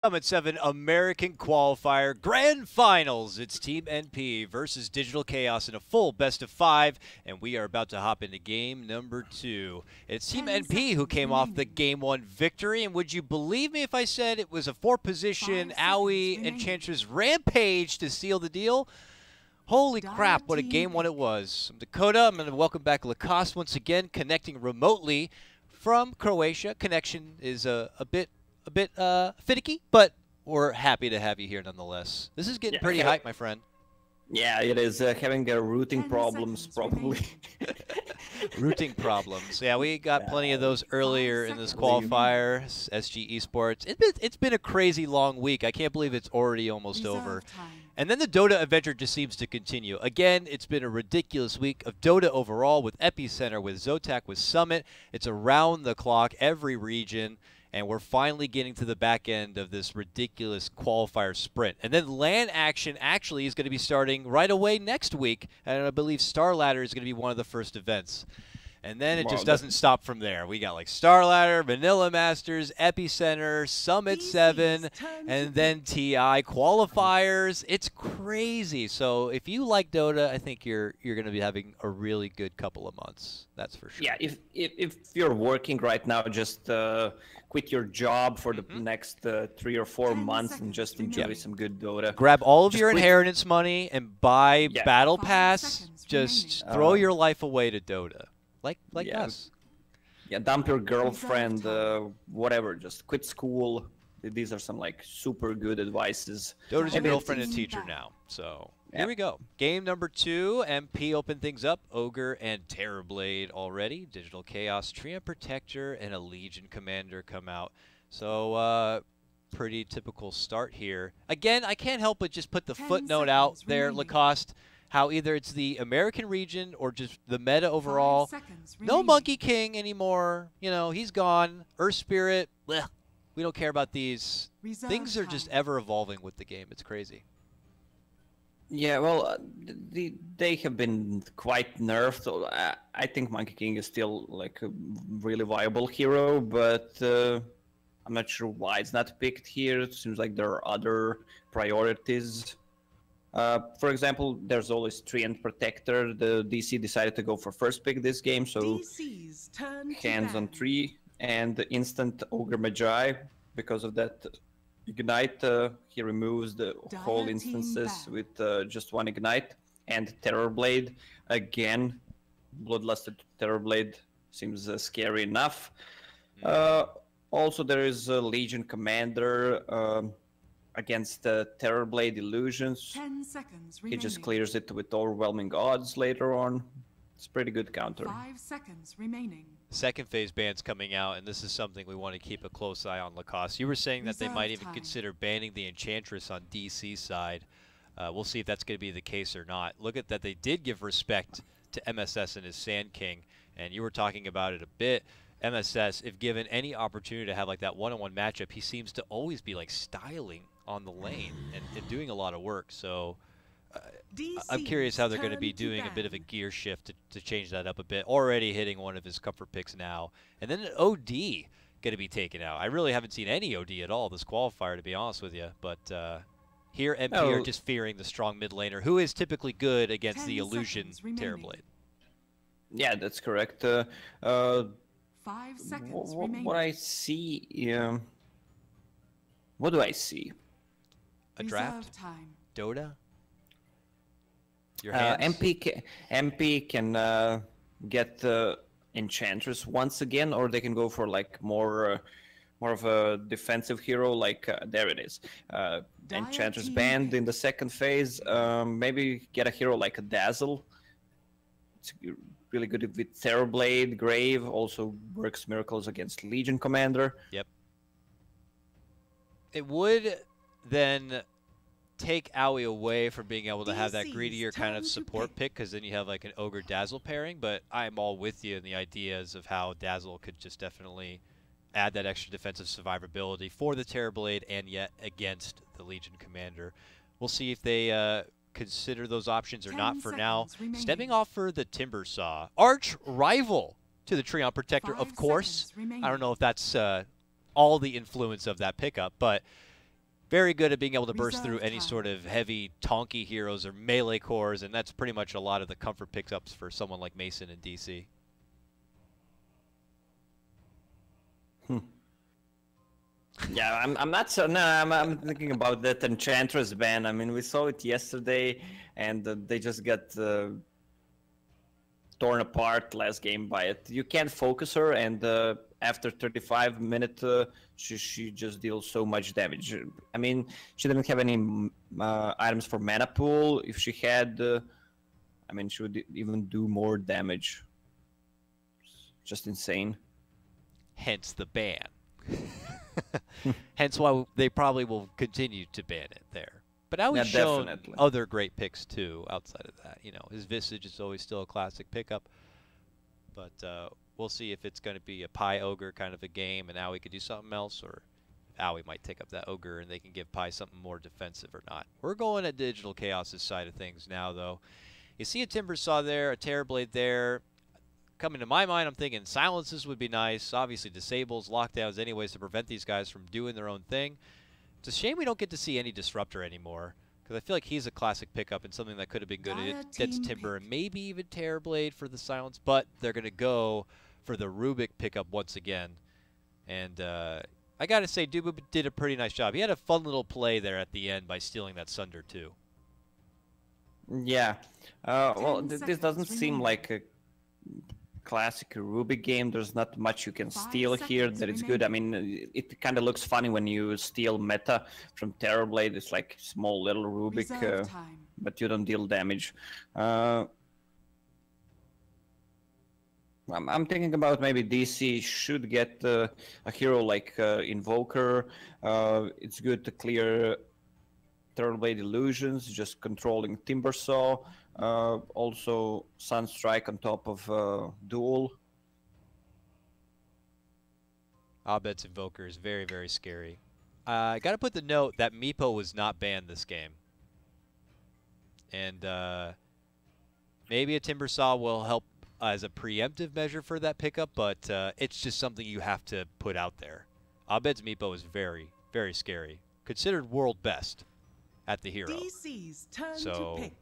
Summit 7 American Qualifier Grand Finals. It's Team NP versus Digital Chaos in a full best of 5, and we are about to hop into game number 2. It's Team NP who came off the Game 1 victory, and would you believe me if I said it was a 4-position Owie Enchantress Rampage to seal the deal? Holy crap, what a Game 1 it was. I'm Dakota. I'm going to welcome back Lacoste once again, connecting remotely from Croatia. Connection is a bit finicky, but we're happy to have you here nonetheless. This is getting pretty hype, my friend. Yeah, it is having routing problems, probably. Routing problems. Yeah, we got plenty of those earlier in this qualifier, SG Esports. It's been a crazy long week. I can't believe it's already almost over. And then the Dota adventure just seems to continue. Again, it's been a ridiculous week of Dota overall with Epicenter, with Zotac, with Summit. It's around the clock, every region. And we're finally getting to the back end of this ridiculous qualifier sprint. And then LAN action actually is going to be starting right away next week. And I believe Star Ladder is going to be one of the first events. And then it just doesn't stop from there. We got like Star Ladder, Vanilla Masters, Epicenter, Summit 7, and then TI qualifiers. It's crazy. So if you like Dota, I think you're going to be having a really good couple of months. That's for sure. Yeah, if you're working right now, just quit your job for the next 3 or 4 months and just enjoy some good Dota. Grab all of your inheritance money and buy Battle Pass. Just throw your life away to Dota. Like us. Yeah, dump your girlfriend, whatever. Just quit school. These are some like super good advices. Dota's your girlfriend and teacher now. So here we go. Game number 2. MP opened things up. Ogre and Terrorblade already. Digital Chaos, Treant Protector, and a Legion Commander come out. So pretty typical start here. Again, I can't help but just put the footnote out there, Lacoste. How either it's the American region or just the meta overall. No Monkey King anymore. You know, he's gone. Earth Spirit, bleh. We don't care about these. Things are just ever evolving with the game. It's crazy. Yeah, well, they have been quite nerfed. So I think Monkey King is still like a really viable hero, but I'm not sure why it's not picked here. It seems like there are other priorities. For example, there's always Treant Protector. The DC decided to go for first pick this game, so hands on 3 and the instant Ogre Magi. Because of that Ignite, he removes the whole instances with just 1 Ignite. And Terrorblade, again, Bloodlusted Terrorblade seems scary enough. Also, there is a Legion Commander against Terrorblade Illusions. 10 seconds remaining. He just clears it with overwhelming odds later on. It's a pretty good counter. 5 seconds remaining. Second phase ban's coming out, and this is something we want to keep a close eye on, Lacoste. You were saying that they might even consider banning the Enchantress on DC side. We'll see if that's going to be the case or not. Look at that, they did give respect to MSS and his Sand King, and you were talking about it a bit. MSS, if given any opportunity to have like that one-on-one matchup, he seems to always be like styling on the lane and doing a lot of work. So I'm curious how they're going to be doing a bit of a gear shift to change that up a bit. Already hitting one of his comfort picks now. And then an OD going to be taken out. I really haven't seen any OD at all this qualifier, to be honest with you. But here MP are just fearing the strong mid laner, who is typically good against the Illusion Terrorblade. Yeah, that's correct. 5 seconds remaining. What I see, what do I see? A draft? Time. Dota? Your hands? MP can get Enchantress once again, or they can go for like more of a defensive hero. Like there it is, Enchantress banned in the second phase. Maybe get a hero like a Dazzle. It's really good with Terrorblade. Grave also works miracles against Legion Commander. Yep. It would then take Owie away from being able to have that greedier kind of support pick, because then you have like an Ogre Dazzle pairing. But I'm all with you in the ideas of how Dazzle could just definitely add that extra defensive survivability for the Terrorblade and yet against the Legion Commander. We'll see if they consider those options or not for now. Stepping off for the Timber Saw. Arch rival to the Treant Protector, of course. I don't know if that's all the influence of that pickup, but very good at being able to burst Reserve through any time. sort of heavy Tonki heroes or melee cores, and that's pretty much a lot of the comfort pickups for someone like Mason and DC. Yeah, I'm not so. No, I'm thinking about that Enchantress ban. I mean, we saw it yesterday, and they just got torn apart last game by it. You can't focus her, and after 35 minutes, she just deals so much damage. I mean, she didn't have any items for mana pool. If she had, I mean, she would even do more damage. Just insane. Hence the ban. Hence why they probably will continue to ban it there. But now he's shown definitely. other great picks too outside of that. You know, his Visage is always still a classic pickup. But we'll see if it's going to be a Pi Ogre kind of a game and Aoi could do something else, or if Aoi might take up that Ogre and they can give Pi something more defensive or not. We're going at Digital Chaos' side of things now, though. You see a Timbersaw there, a Terrorblade there. Coming to my mind, I'm thinking silences would be nice. Obviously, disables, lockdowns, anyways to prevent these guys from doing their own thing. It's a shame we don't get to see any Disruptor anymore, because I feel like he's a classic pickup and something that could have been good against Timber and maybe even Terrorblade for the silence, but they're going to go for the Rubik pickup once again. And I got to say, Dubu did a pretty nice job. He had a fun little play there at the end by stealing that Sunder, too. Yeah. Well, this doesn't seem like a classic Rubik game. There's not much you can steal here that is good. I mean, it kind of looks funny when you steal meta from Terrorblade. It's like small little Rubik, but you don't deal damage. I'm thinking about maybe DC should get a hero like Invoker. It's good to clear Terrorblade illusions, just controlling Timbersaw. Also Sunstrike on top of Duel. Abed's Invoker is very, very scary. I got to put the note that Meepo was not banned this game. And maybe a Timbersaw will help as a preemptive measure for that pickup, but it's just something you have to put out there. Abed's Meepo is very, very scary. Considered world best at the hero. DC's turn So, to pick.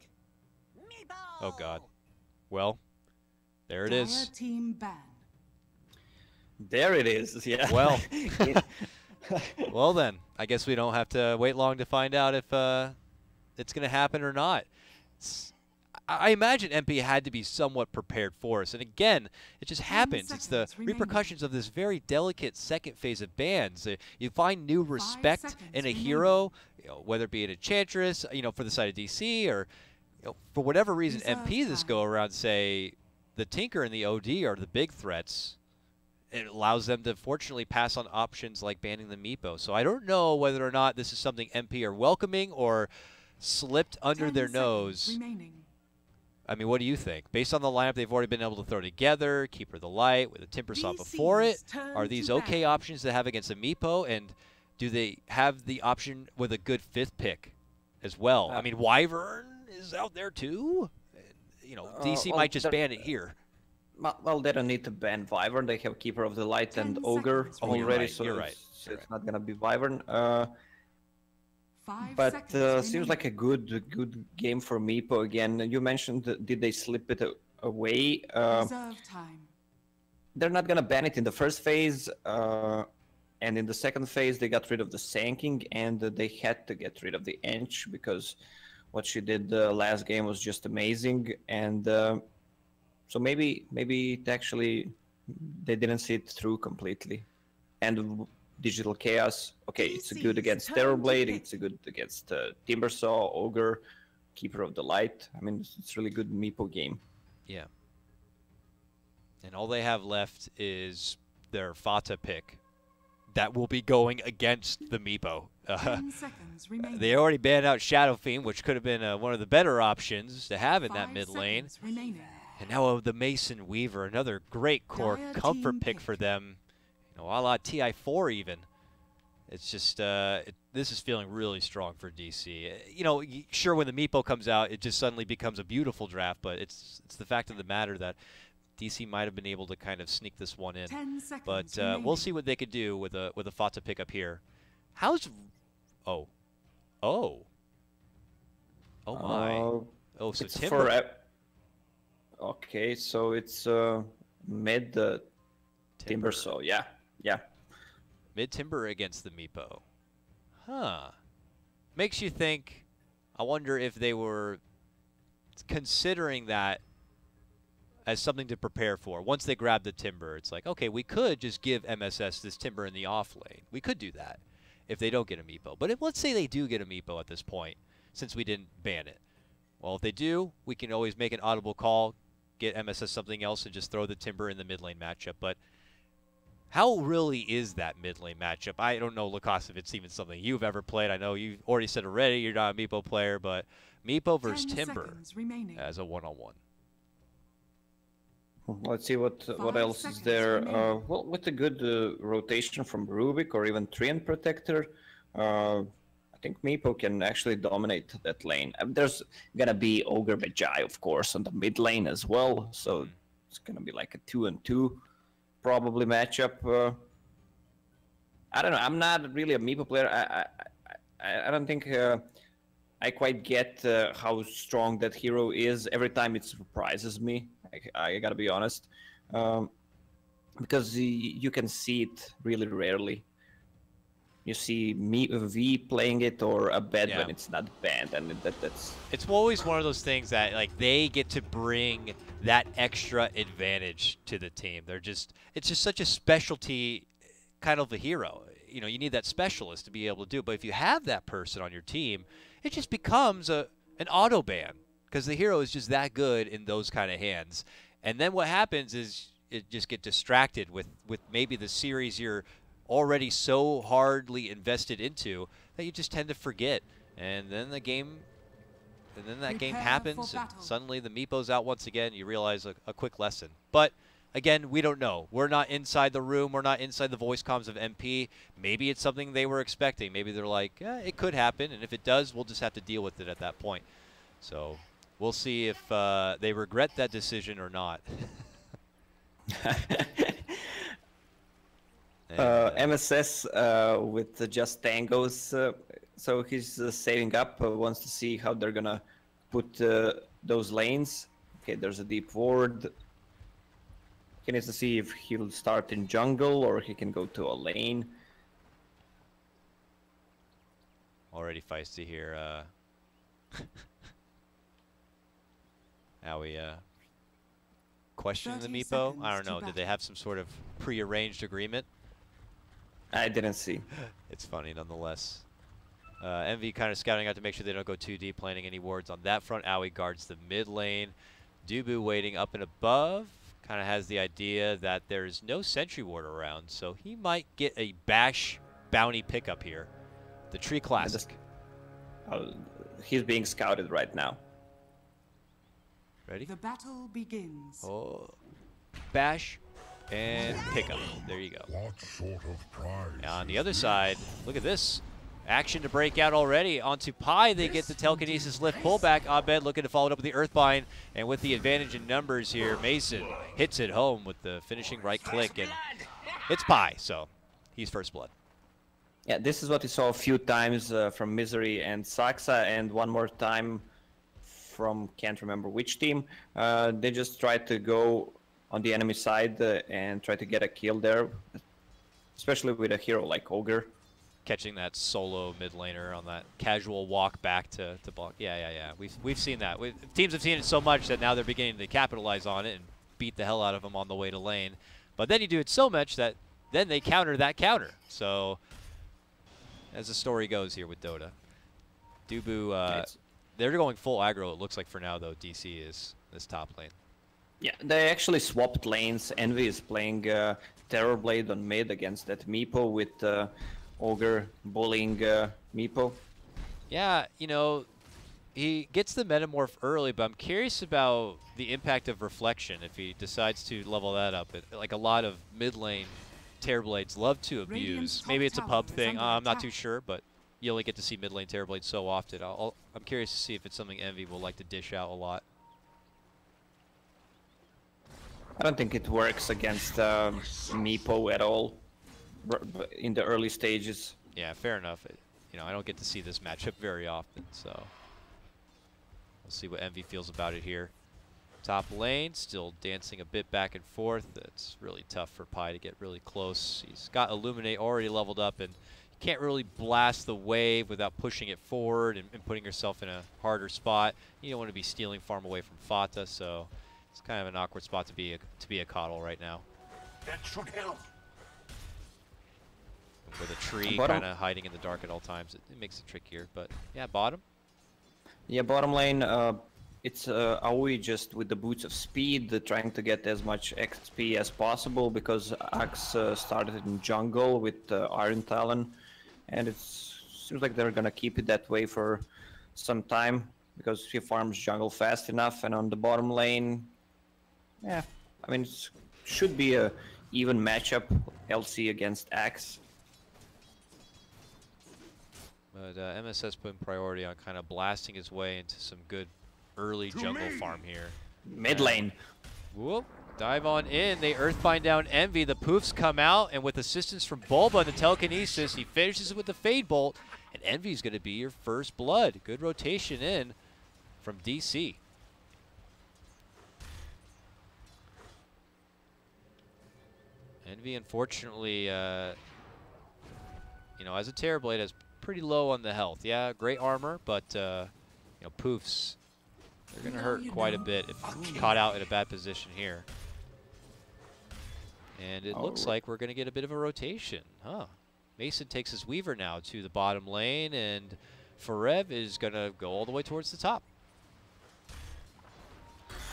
oh God. Well, there it is. Team ban. There it is, yeah. Well, well then, I guess we don't have to wait long to find out if it's going to happen or not. I imagine MP had to be somewhat prepared for us. And again, it just happens. It's the repercussions of this very delicate second phase of bans. You find new respect in a hero, whether it be an Enchantress, for the side of DC, or for whatever reason, MP this go around say the Tinker and the OD are the big threats. It allows them to fortunately pass on options like banning the Meepo. So I don't know whether or not this is something MP are welcoming or slipped under their nose. I mean, what do you think? Based on the lineup they've already been able to throw together, Keeper of the Light with a Timbersaw before it, are these okay options to have against a Meepo? And do they have the option with a good fifth pick as well? I mean, Wyvern is out there too. DC might just ban it here. Well, they don't need to ban Wyvern. They have Keeper of the Light and Ogre already, so it's not gonna be Wyvern. But seems like a good game for Meepo again. You mentioned, did they slip it away? They're not gonna ban it in the first phase, and in the second phase they got rid of the Sanking, and they had to get rid of the Ench because what she did last game was just amazing. And so maybe it actually they didn't see it through completely. And Digital Chaos, okay, it's good against Terrorblade, it's good against Timbersaw, Ogre, Keeper of the Light. I mean, it's really good Meepo game. Yeah. And all they have left is their Fata pick that will be going against the Meepo. 10 seconds remaining. They already banned out Shadow Fiend, which could have been one of the better options to have in that mid lane. And now the Mason Weaver, another great core comfort pick for them. A la TI4 even. It's just, this is feeling really strong for DC. Sure, when the Meepo comes out, it just suddenly becomes a beautiful draft, but it's the fact of the matter that DC might have been able to kind of sneak this one in. But we'll see what they could do with a Fata pickup here. Oh. Oh my. Oh, so It's Timber. Okay, so it's mid Timber. So yeah. Mid Timber against the Meepo. Huh. Makes you think. I wonder if they were considering that as something to prepare for. Once they grab the Timber, it's like, okay, we could just give MSS this Timber in the off lane. We could do that if they don't get a Meepo. But if, let's say they do get a Meepo at this point, since we didn't ban it. Well, if they do, we can always make an audible call, get MSS something else, and just throw the Timber in the mid lane matchup. But how really is that mid lane matchup? I don't know, Lacoste, if it's even something you've ever played. I know you've already said already you're not a Meepo player, but Meepo versus Timber as a one-on-one. Let's see what else is there. Well, with a good rotation from Rubik or even Treant Protector, I think Meepo can actually dominate that lane. There's gonna be Ogre Vajai, of course, on the mid lane as well, so it's gonna be like a 2-on-2 probably matchup. I don't know. I'm not really a Meepo player. I don't think I quite get how strong that hero is. Every time it surprises me. I gotta be honest, because you can see it really rarely. You see V playing it or a bed when it's not banned, and that's. It's always one of those things that like they get to bring that extra advantage to the team. It's just such a specialty kind of a hero. You know, you need that specialist to be able to do it. But if you have that person on your team, it just becomes an auto ban. Because the hero is just that good in those kind of hands. And then what happens is it just get distracted with maybe the series you're already so hardly invested into that you just tend to forget. And then that game happens, and suddenly the Meepo's out once again. You realize a quick lesson. But again, we don't know. We're not inside the room. We're not inside the voice comms of MP. Maybe it's something they were expecting. Maybe they're like, it could happen. And if it does, we'll just have to deal with it at that point. So we'll see if they regret that decision or not. MSS with the just tangos, so he's saving up, wants to see how they're gonna put those lanes. Okay, there's a deep ward. He needs to see if he'll start in jungle or he can go to a lane. Already feisty here. Now we question the Meepo. I don't know. Did they have some sort of pre-arranged agreement? I didn't see. It's funny nonetheless. Envy kind of scouting out to make sure they don't go too deep, planting any wards on that front. Aoi guards the mid lane. Dubu waiting up and above. Kind of has the idea that there's no sentry ward around, so he might get a bash bounty pickup here. The Tree Classic. He's being scouted right now. Ready? The battle begins. Oh, bash and pickup. There you go. What sort of prize? Now on the other side, look at this. Action to break out already. Onto Pi, they get the telekinesis lift pullback. Abed looking to follow it up with the Earthbind. And with the advantage in numbers here, Mason hits it home with the finishing right click. And it's Pi, so he's first blood. Yeah, this is what we saw a few times from Misery and Saxa, and one more time from can't remember which team. They just tried to go on the enemy side and try to get a kill there, especially with a hero like Ogre. Catching that solo mid laner on that casual walk back to block. Yeah. We've seen that. Teams have seen it so much that now they're beginning to capitalize on it and beat the hell out of them on the way to lane. But then you do it so much that then they counter that counter. So as the story goes here with Dota, Dubu, they're going full aggro. It looks like for now though. DC is this top lane. Yeah, they actually swapped lanes. Envy is playing Terrorblade on mid against that Meepo with Ogre bullying Meepo. Yeah, you know, he gets the Metamorph early, but I'm curious about the impact of Reflection if he decides to level that up. Like a lot of mid lane Terrorblades love to abuse. Maybe it's a pub thing. I'm not too sure, but you only get to see mid lane Terrorblades so often. I'm curious to see if it's something Envy will like to dish out a lot. I don't think it works against Meepo at all in the early stages. Yeah, fair enough. you know, I don't get to see this matchup very often, so we'll see what Envy feels about it here. Top lane, still dancing a bit back and forth. It's really tough for Pi to get really close. He's got Illuminate already leveled up, and you can't really blast the wave without pushing it forward and putting yourself in a harder spot. You don't want to be stealing farm away from Fata, so it's kind of an awkward spot to be a coddle right now. That should help. With a tree kind of hiding in the dark at all times, it makes it trickier. But yeah, bottom. Yeah, bottom lane. It's Aoi just with the boots of speed, trying to get as much XP as possible because Axe started in jungle with Iron Talon, and it seems like they're gonna keep it that way for some time because he farms jungle fast enough. And on the bottom lane, yeah, I mean it should be a even matchup, LC against Axe. But MSS putting priority on kind of blasting his way into some good early jungle farm here. Mid lane. Whoop. Dive on in. They Earthbind down Envy. The poofs come out, and with assistance from Bulba and the telekinesis, he finishes it with the Fade Bolt, and Envy's going to be your first blood. Good rotation in from DC. Envy, unfortunately, you know, as a Terrorblade, has pretty low on the health. Yeah, great armor, but you know, poofs, they're going to hurt quite a bit if caught out in a bad position here. And it looks like we're going to get a bit of a rotation. Huh. Mason takes his Weaver now to the bottom lane, and Forev is going to go all the way towards the top.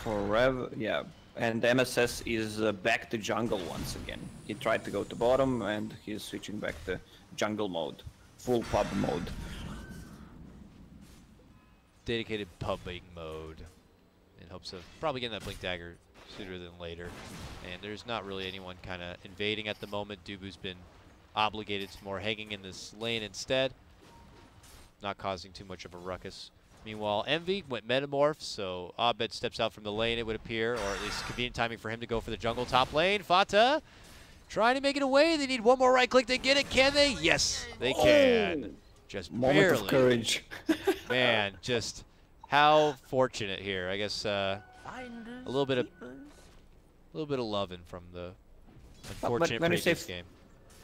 Forev, yeah. And MSS is back to jungle once again. He tried to go to bottom, and he's switching back to jungle mode. Full pub mode. Dedicated pubbing mode in hopes of probably getting that Blink Dagger sooner than later. And there's not really anyone kind of invading at the moment. Dubu's been obligated to more hanging in this lane instead, not causing too much of a ruckus. Meanwhile, Envy went Metamorph, so Abed steps out from the lane, it would appear, or at least convenient timing for him to go for the jungle top lane. Fata trying to make it away. They need one more right click to get it. Can they? Yes, they can. Just Moment barely. of courage. Man, just how fortunate here. I guess a little bit of loving from the unfortunate previous game.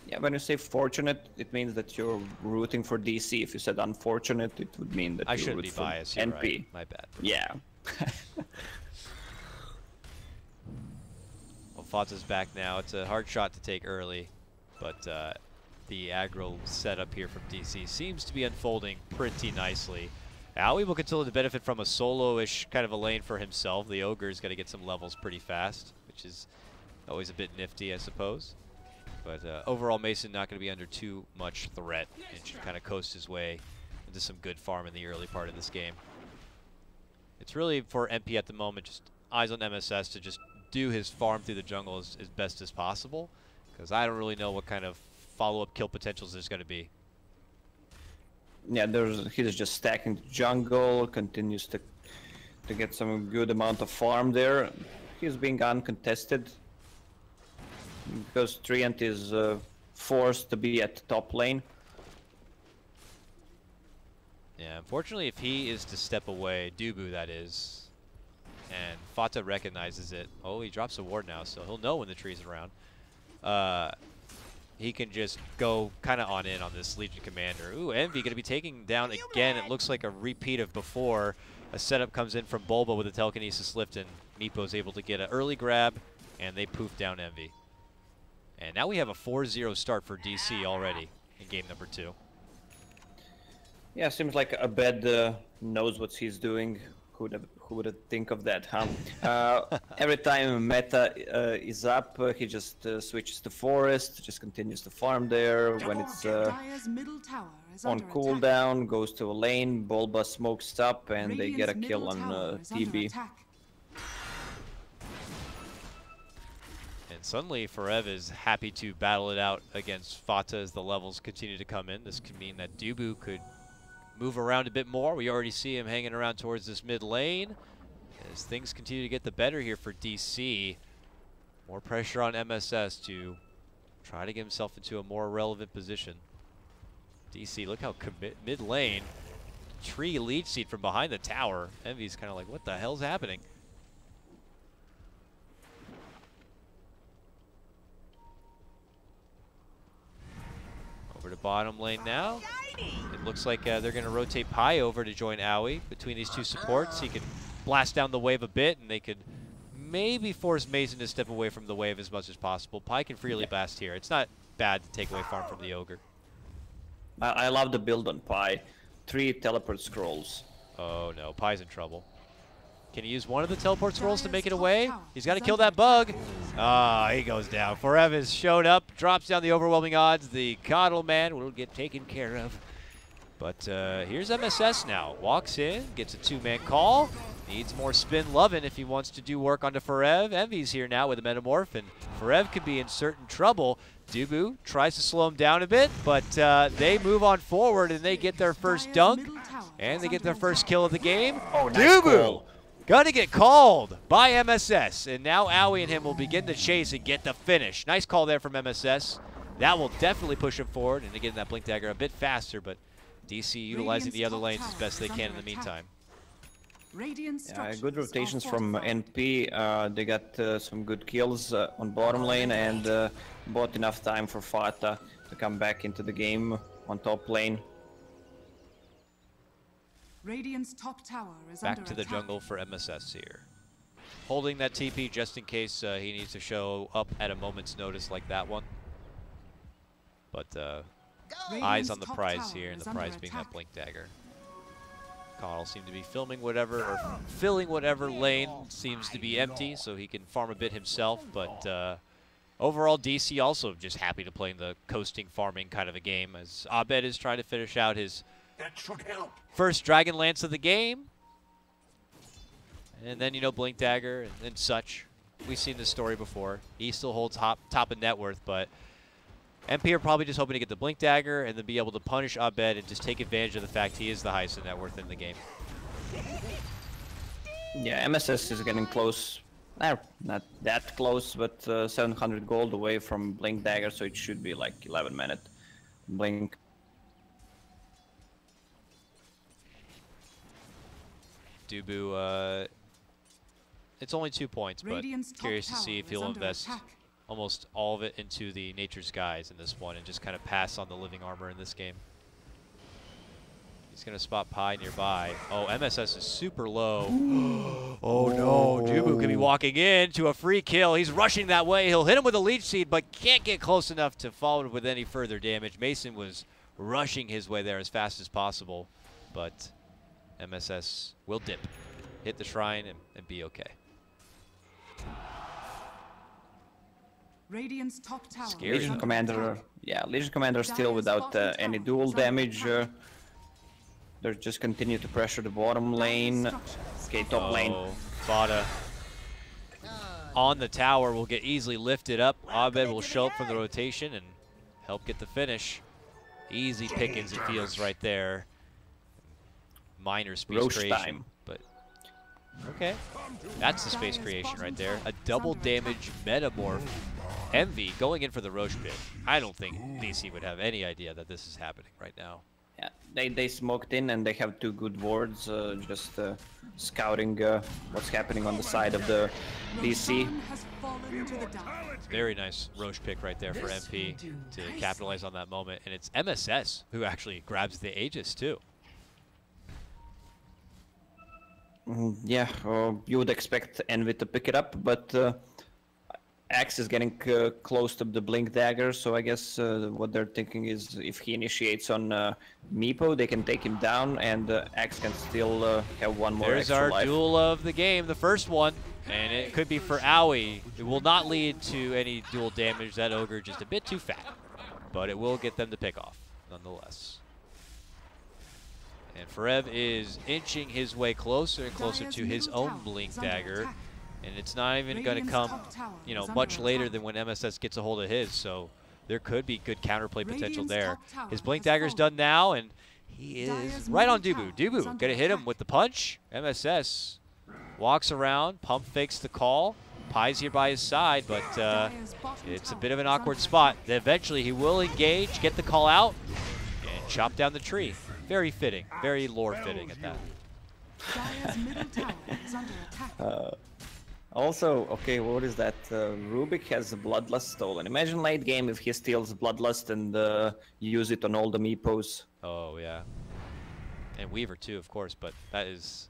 Yeah, when you say fortunate, it means that you're rooting for DC. If you said unfortunate, it would mean that I you shouldn't root be for biased. You're NP. right. My bad. Yeah. Well, Fata's back now. It's a hard shot to take early, but the aggro setup here from DC seems to be unfolding pretty nicely. Aoi will continue to benefit from a solo-ish kind of a lane for himself. The Ogre's got to get some levels pretty fast, which is always a bit nifty, I suppose. But overall, Mason not going to be under too much threat and should kind of coast his way into some good farm in the early part of this game. It's really, for MP at the moment, just eyes on MSS to just do his farm through the jungle as best as possible, because I don't really know what kind of follow-up kill potentials there's going to be. Yeah, he's just stacking the jungle, continues to get some good amount of farm there. He's being uncontested because Treant is forced to be at the top lane. Yeah, unfortunately, if he is to step away, Dubu that is, and Fata recognizes it. Oh, he drops a ward now, so he'll know when the tree's around. He can just go kind of on in on this Legion Commander. Ooh, Envy going to be taking down again. It looks like a repeat of before. A setup comes in from Bulba with a telekinesis lift, and Meepo's able to get an early grab, and they poof down Envy. And now we have a 4-0 start for DC already in game number 2. Yeah, seems like Abed knows what he's doing. Who would think of that, huh? Every time meta is up, he just switches to forest, just continues to farm there. When it's on cooldown, goes to a lane, Bulba smokes up, and they get a kill on TB. And suddenly, Forev is happy to battle it out against Fata as the levels continue to come in. This could mean that Dubu could move around a bit more. We already see him hanging around towards this mid lane. As things continue to get the better here for DC, more pressure on MSS to try to get himself into a more relevant position. DC, look how mid lane. Tree lead seed from behind the tower. Envy's kind of like, what the hell's happening? Over to bottom lane now. It looks like they're going to rotate Pi over to join Owie between these two supports. He can blast down the wave a bit, and they could maybe force Mason to step away from the wave as much as possible. Pi can freely blast here. It's not bad to take away farm from the Ogre. I love the build on Pi. 3 teleport scrolls. Oh no, Pi's in trouble. Can he use one of the teleport scrolls to make it away? He's got to kill that bug. Ah, he goes down. Forev has showed up, drops down the overwhelming odds. The Coddle Man will get taken care of. But here's MSS now. Walks in, gets a 2-man call. Needs more spin lovin' if he wants to do work onto Forev. Envy's here now with a Metamorph, and Forev could be in certain trouble. Dubu tries to slow him down a bit, but they move on forward and they get their first dunk, and they get their first kill of the game. Oh, nice Dubu! call. Gonna get called by MSS, and now Owie and him will begin to chase and get the finish. Nice call there from MSS. That will definitely push him forward and getting that Blink Dagger a bit faster, but DC utilizing the other lanes as best they can in the meantime. Good rotations from NP. They got some good kills on bottom lane and bought enough time for Fata to come back into the game on top lane. Radiant's top tower is Back under to the attack. jungle for MSS here. Holding that TP just in case he needs to show up at a moment's notice like that one. But eyes on the top prize tower here, and is the under prize being that attack. Blink Dagger. Connell seemed to be filming whatever, or filling whatever lane seems to be empty, so he can farm a bit himself. But overall, DC also just happy to play in the coasting farming kind of a game, as Abed is trying to finish out his first Dragon Lance of the game. And then, you know, Blink Dagger and such. We've seen this story before. He still holds top of net worth, but MP are probably just hoping to get the Blink Dagger and then be able to punish Abed and just take advantage of the fact he is the highest in net worth in the game. Yeah, MSS is getting close. Not that close, but 700 gold away from Blink Dagger, so it should be like 11-minute Blink. Dubu, it's only 2 points, but Radiant's curious to top see if tower he'll is under invest attack. almost all of it into the Nature's Skies in this one and just kind of pass on the living armor in this game. He's going to spot Pi nearby. Oh, MSS is super low. Oh no, Dubu could be walking in to a free kill. He's rushing that way. He'll hit him with a leech seed, but can't get close enough to follow with any further damage. Mason was rushing his way there as fast as possible, but MSS will dip, hit the shrine, and be okay. Radiant's top tower is Scary. Legion under Commander, attack. yeah, Legion Commander still without any dual damage. They just continue to pressure the bottom lane. Okay, top lane. Fata on the tower will get easily lifted up. Abed will show up from the rotation and help get the finish. Easy pickings, it feels right there. Minor space Roche creation, time. but okay. That's the space creation right there. A double damage Metamorph. Envy going in for the Roche pit. I don't think DC would have any idea that this is happening right now. Yeah, they smoked in and they have 2 good wards, just scouting what's happening on the side of the DC. Roshan has fallen to the dark. Very nice Roche pick right there for MP to capitalize on that moment. And it's MSS who actually grabs the Aegis too. Yeah, you would expect Envy to pick it up, but Axe is getting close to the Blink Dagger, so I guess what they're thinking is if he initiates on Meepo, they can take him down, and Axe can still have one more There's extra our life. duel of the game, the first one, and it could be for Owie. It will not lead to any dual damage. That Ogre just a bit too fat, but it will get them to pick off nonetheless. And Forev is inching his way closer and closer to his own Blink Dagger. And it's not even going to come, you know, much later than when MSS gets a hold of his. So there could be good counterplay potential there. His Blink Dagger's done now, and he is right on Dubu. Dubu going to hit him with the punch. MSS walks around, pump fakes the call. Pi's here by his side, but it's a bit of an awkward spot. Eventually he will engage, get the call out, and and chop down the tree. Very fitting, very lore fitting at that. Dire's middle tower is under attack. Also, okay, what is that? Rubik has a Bloodlust stolen. Imagine late game if he steals Bloodlust and use it on all the meepos. Oh, yeah. And Weaver, too, of course, but that is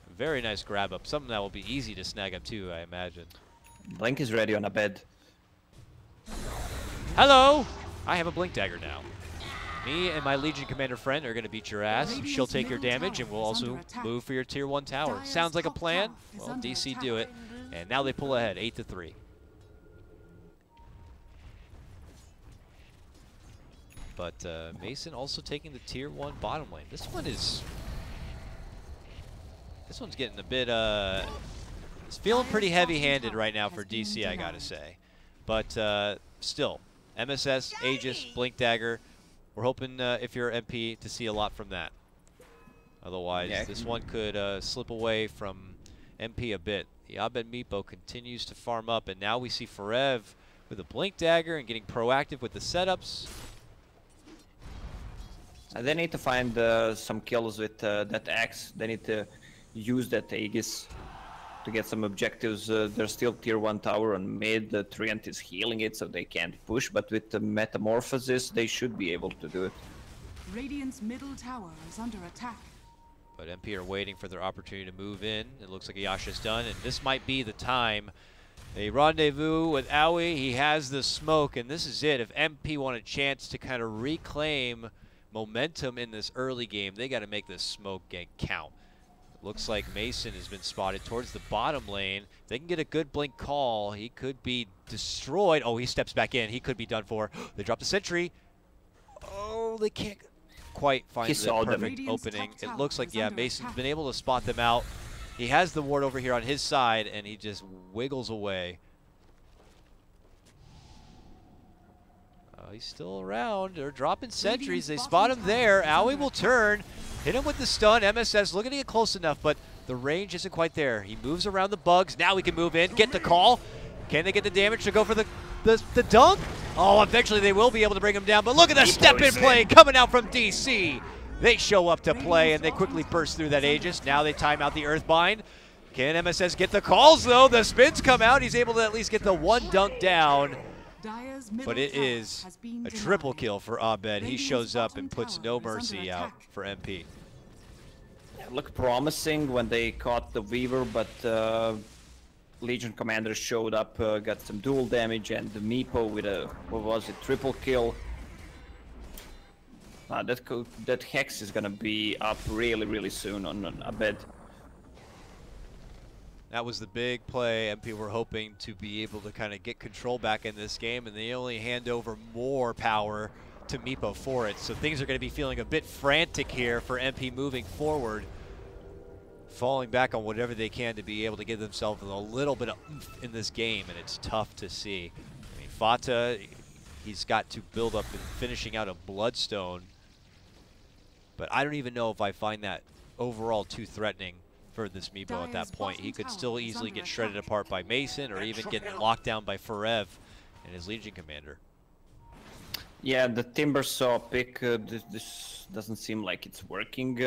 a very nice grab up. Something that will be easy to snag up, too, I imagine. Blink is ready on a bed. Hello! I have a Blink Dagger now. Me and my Legion Commander friend are going to beat your ass. She'll take your damage, and we'll also move for your Tier 1 tower. Sounds like a plan? Well, DC do it. And now they pull ahead, 8-3. But Mason also taking the Tier 1 bottom lane. This one's getting a bit, it's feeling pretty heavy-handed right now for DC, I gotta say. But still, MSS, Aegis, Blink Dagger. We're hoping, if you're MP, to see a lot from that. Otherwise, yeah, this one could slip away from MP a bit. The Abed Meepo continues to farm up, and now we see Forev with a Blink Dagger and getting proactive with the setups. They need to find some kills with that axe. They need to use that Aegis to get some objectives. There's still Tier 1 tower on mid. Treant is healing it, so they can't push. But with the Metamorphosis, they should be able to do it. Radiant's middle tower is under attack. But MP are waiting for their opportunity to move in. It looks like Ayasha's done, and this might be the time. A rendezvous with Aoi. He has the smoke, and this is it. If MP want a chance to kind of reclaim momentum in this early game, they got to make this smoke gank count. Looks like Mason has been spotted towards the bottom lane. If they can get a good blink call, he could be destroyed. Oh, he steps back in. He could be done for. They drop the sentry. Oh, they can't quite find the perfect opening. It looks like, yeah, Mason's been able to spot them out. He has the ward over here on his side, and he just wiggles away. He's still around. They're dropping sentries. They spot him there. Aoi will turn. Hit him with the stun. MSS looking to get close enough, but the range isn't quite there. He moves around the bugs. Now he can move in, get the call. Can they get the damage to go for the dunk? Oh, eventually they will be able to bring him down, but look at the step-in play coming out from DC. They show up to play, and they quickly burst through that Aegis. Now they time out the Earthbind. Can MSS get the calls, though? The spins come out. He's able to at least get the one dunk down. But it is a triple kill for Abed. He shows up and puts no mercy out for MP. It looked promising when they caught the Weaver, but Legion Commander showed up, got some dual damage, and the Meepo with a, what was it, triple kill. That Hex is gonna be up really, really soon on Abed. That was the big play. MP were hoping to be able to kind of get control back in this game, and they only hand over more power to Meepo for it. So things are going to be feeling a bit frantic here for MP moving forward, falling back on whatever they can to be able to give themselves a little bit of oomph in this game, and it's tough to see. I mean, Fata, he's got to build up and finishing out a Bloodstone, but I don't even know if I find that overall too threatening for this Meepo at that point. He could still easily get shredded apart by Mason, or even get locked down by Forev and his Legion Commander. Yeah, the Timbersaw pick, this doesn't seem like it's working.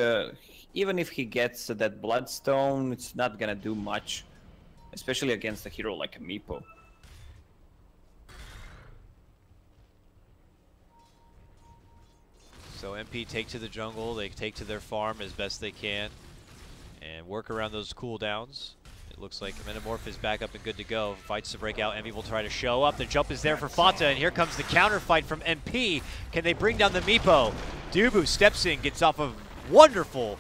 Even if he gets that Bloodstone, it's not gonna do much, especially against a hero like a Meepo. So MP take to the jungle, they take to their farm as best they can, and work around those cooldowns. It looks like Metamorph is back up and good to go. Fights to break out. Envy will try to show up. The jump is there for Fata, and here comes the counter fight from MP. Can they bring down the Meepo? Dubu steps in, gets off of wonderful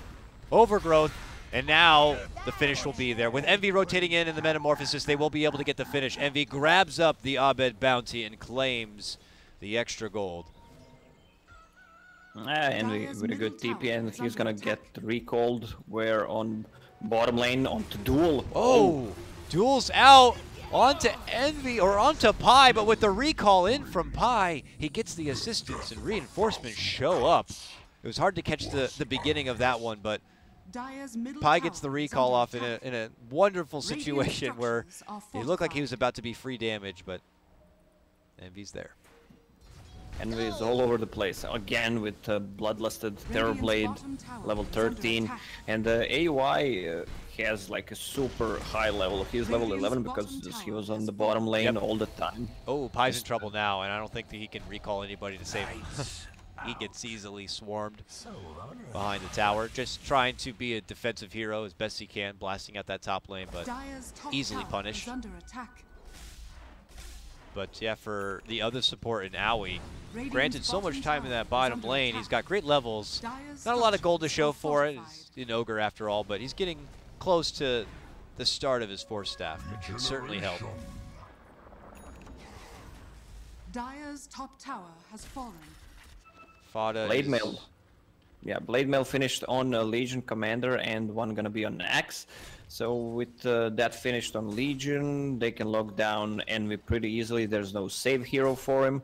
overgrowth, and now the finish will be there. With Envy rotating in the Metamorphosis, they will be able to get the finish. Envy grabs up the Abed bounty and claims the extra gold. And with a good TP, and he's gonna get recalled. Where on bottom lane onto Duel. Oh, Duel's out onto Envy or onto Pi, but with the recall in from Pi, he gets the assistance and reinforcements show up. It was hard to catch the beginning of that one, but Pi gets the recall off in a wonderful situation where it looked like he was about to be free damage, but Envy's there. Envy is all over the place again with Bloodlusted Terrorblade, level 13, and AY has like a super high level. He's level 11 because he was on the bottom lane all the time. Oh, Pai's in trouble now, and I don't think that he can recall anybody to save him. He gets easily swarmed behind the tower, just trying to be a defensive hero as best he can, blasting out that top lane, but easily punished. But yeah, for the other support in Aoi, granted so much time in that bottom lane, he's got great levels. Not a lot of gold to show for it. He's an ogre after all, but he's getting close to the start of his Force Staff, which should certainly help. Dire's top tower has fallen. Fada Blade Mail. Yeah, Blade Mail finished on Legion Commander and one gonna be on Axe. So with that finished on Legion, they can lock down Envy pretty easily. There's no save hero for him.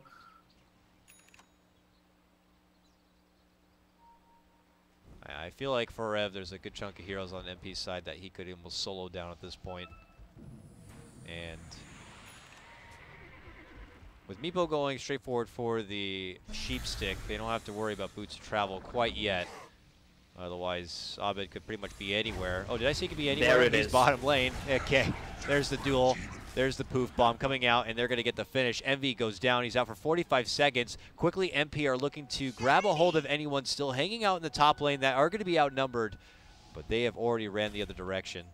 I feel like for Rev, there's a good chunk of heroes on MP's side that he could almost solo down at this point. And with Meepo going straight forward for the sheep stick, they don't have to worry about boots of travel quite yet. Otherwise, Abed could pretty much be anywhere. Oh, did I say he could be anywhere? There it in his is. Bottom lane. Okay, there's the duel. There's the poof bomb coming out, and they're going to get the finish. Envy goes down. He's out for 45 seconds. Quickly, MP are looking to grab a hold of anyone still hanging out in the top lane that are going to be outnumbered, but they have already ran the other direction.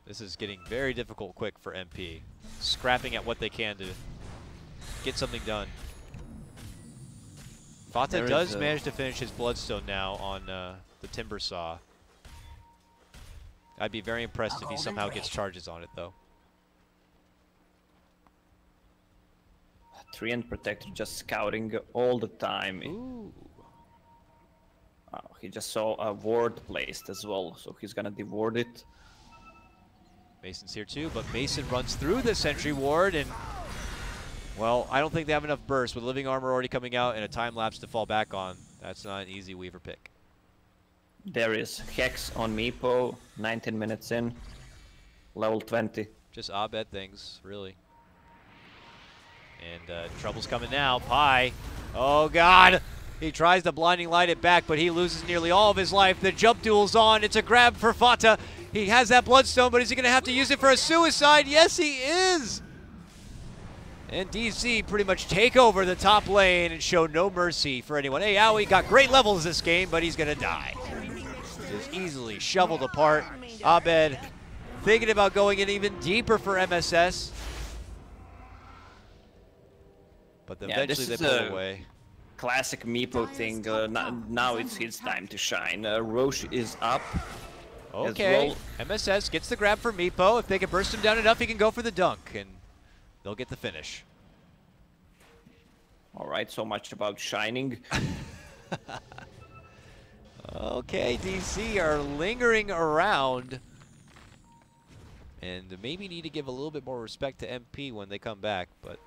This is getting very difficult quick for MP. Scrapping at what they can to get something done. Fata does manage to finish his Bloodstone now on the Timber Saw. I'd be very impressed if he somehow gets charges on it, though. Treant Protector just scouting all the time. Ooh. Oh, he just saw a ward placed as well, so he's gonna deward it. Mason's here too, but Mason runs through the sentry ward, and well, I don't think they have enough burst with living armor already coming out and a time lapse to fall back on. That's not an easy Weaver pick. There is Hex on Meepo, 19 minutes in, level 20. Just Abed things, really. And trouble's coming now. Pai. Oh, God. He tries to blinding light it back, but he loses nearly all of his life. The jump duel's on. It's a grab for Fata. He has that Bloodstone, but is he going to have to use it for a suicide? Yes, he is. And DC pretty much take over the top lane and show no mercy for anyone. Hey, Aoi got great levels this game, but he's going to die. Just easily shoveled apart. Abed thinking about going in even deeper for MSS. But eventually they pull away. Classic Meepo thing. Now it's his time to shine. Roche is up. Okay, well. MSS gets the grab for Meepo. If they can burst him down enough, he can go for the dunk, and they'll get the finish. All right, so much about shining. Okay, DC are lingering around, and maybe need to give a little bit more respect to MP when they come back, but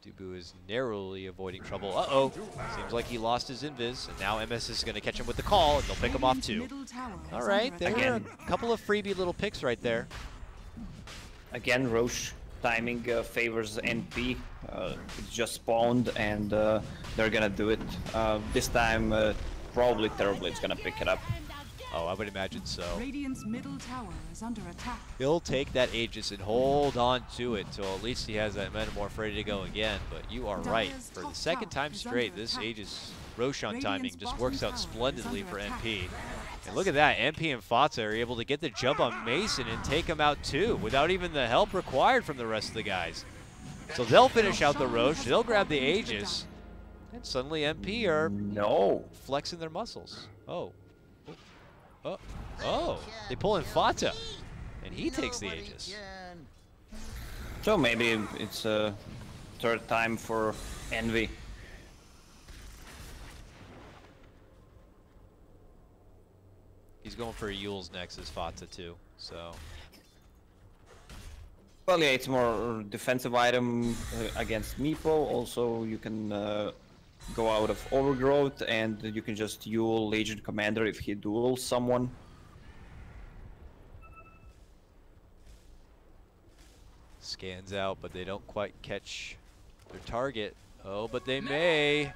Dubu is narrowly avoiding trouble. Uh-oh, seems like he lost his invis, and now MS is going to catch him with the call, and they'll pick him off too. All right, there are a couple of freebie little picks right there. Again, Roche timing favors NP. It's just spawned, and they're gonna do it. This time, probably Terrorblade's gonna pick it up. Oh, I would imagine so. Radiant's middle tower is under attack. He'll take that Aegis and hold on to it till at least he has that Metamorph ready to go again. But you are right. For the second time straight, this Aegis Roshan timing just works out splendidly for MP. And look at that, MP and Fata are able to get the jump on Mason and take him out too, without even the help required from the rest of the guys. So they'll finish out the Roche, they'll grab the Aegis, and suddenly MP are flexing their muscles. Oh. Oh, they pull in Fata, and he takes the Aegis. So maybe it's a third time for Envy. He's going for Yule's next as Fata too, so. Well, yeah, it's more defensive item against Meepo. Also, you can go out of Overgrowth, and you can just Yule Legion Commander if he duels someone. Scans out, but they don't quite catch their target. Oh, but they may.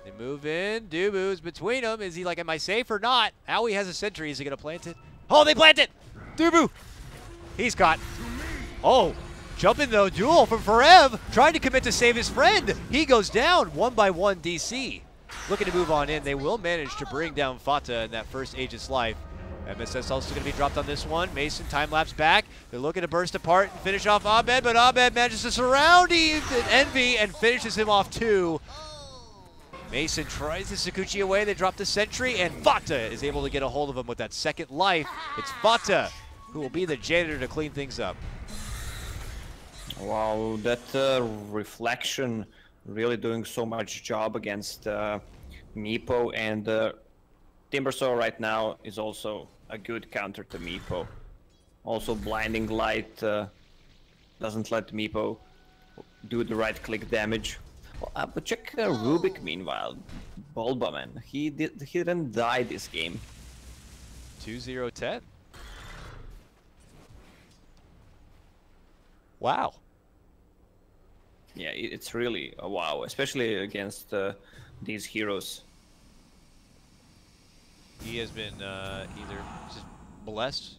They move in. Dubu's between them. Is he like, am I safe or not? Owie has a sentry. Is he going to plant it? Oh, they plant it! Dubu! He's caught. Oh, jumping though. Duel from Forev. Trying to commit to save his friend. He goes down 1-by-1 DC. Looking to move on in. They will manage to bring down Fata in that first Aegis life. MSS also going to be dropped on this one. Mason time-lapse back. They're looking to burst apart and finish off Abed, but Abed manages to surround Envy and finishes him off too. Mason tries the Sakuchi away. They drop the sentry, and Fata is able to get a hold of him with that second life. It's Fata who will be the janitor to clean things up. Wow, that reflection really doing so much job against Meepo, and Timbersaw right now is also a good counter to Meepo. Also, Blinding Light doesn't let Meepo do the right-click damage. Well, but check Rubik meanwhile, Bulbaman. He didn't die this game. 2-0-10. Wow. Yeah, it's really a wow, especially against these heroes. He has been either just blessed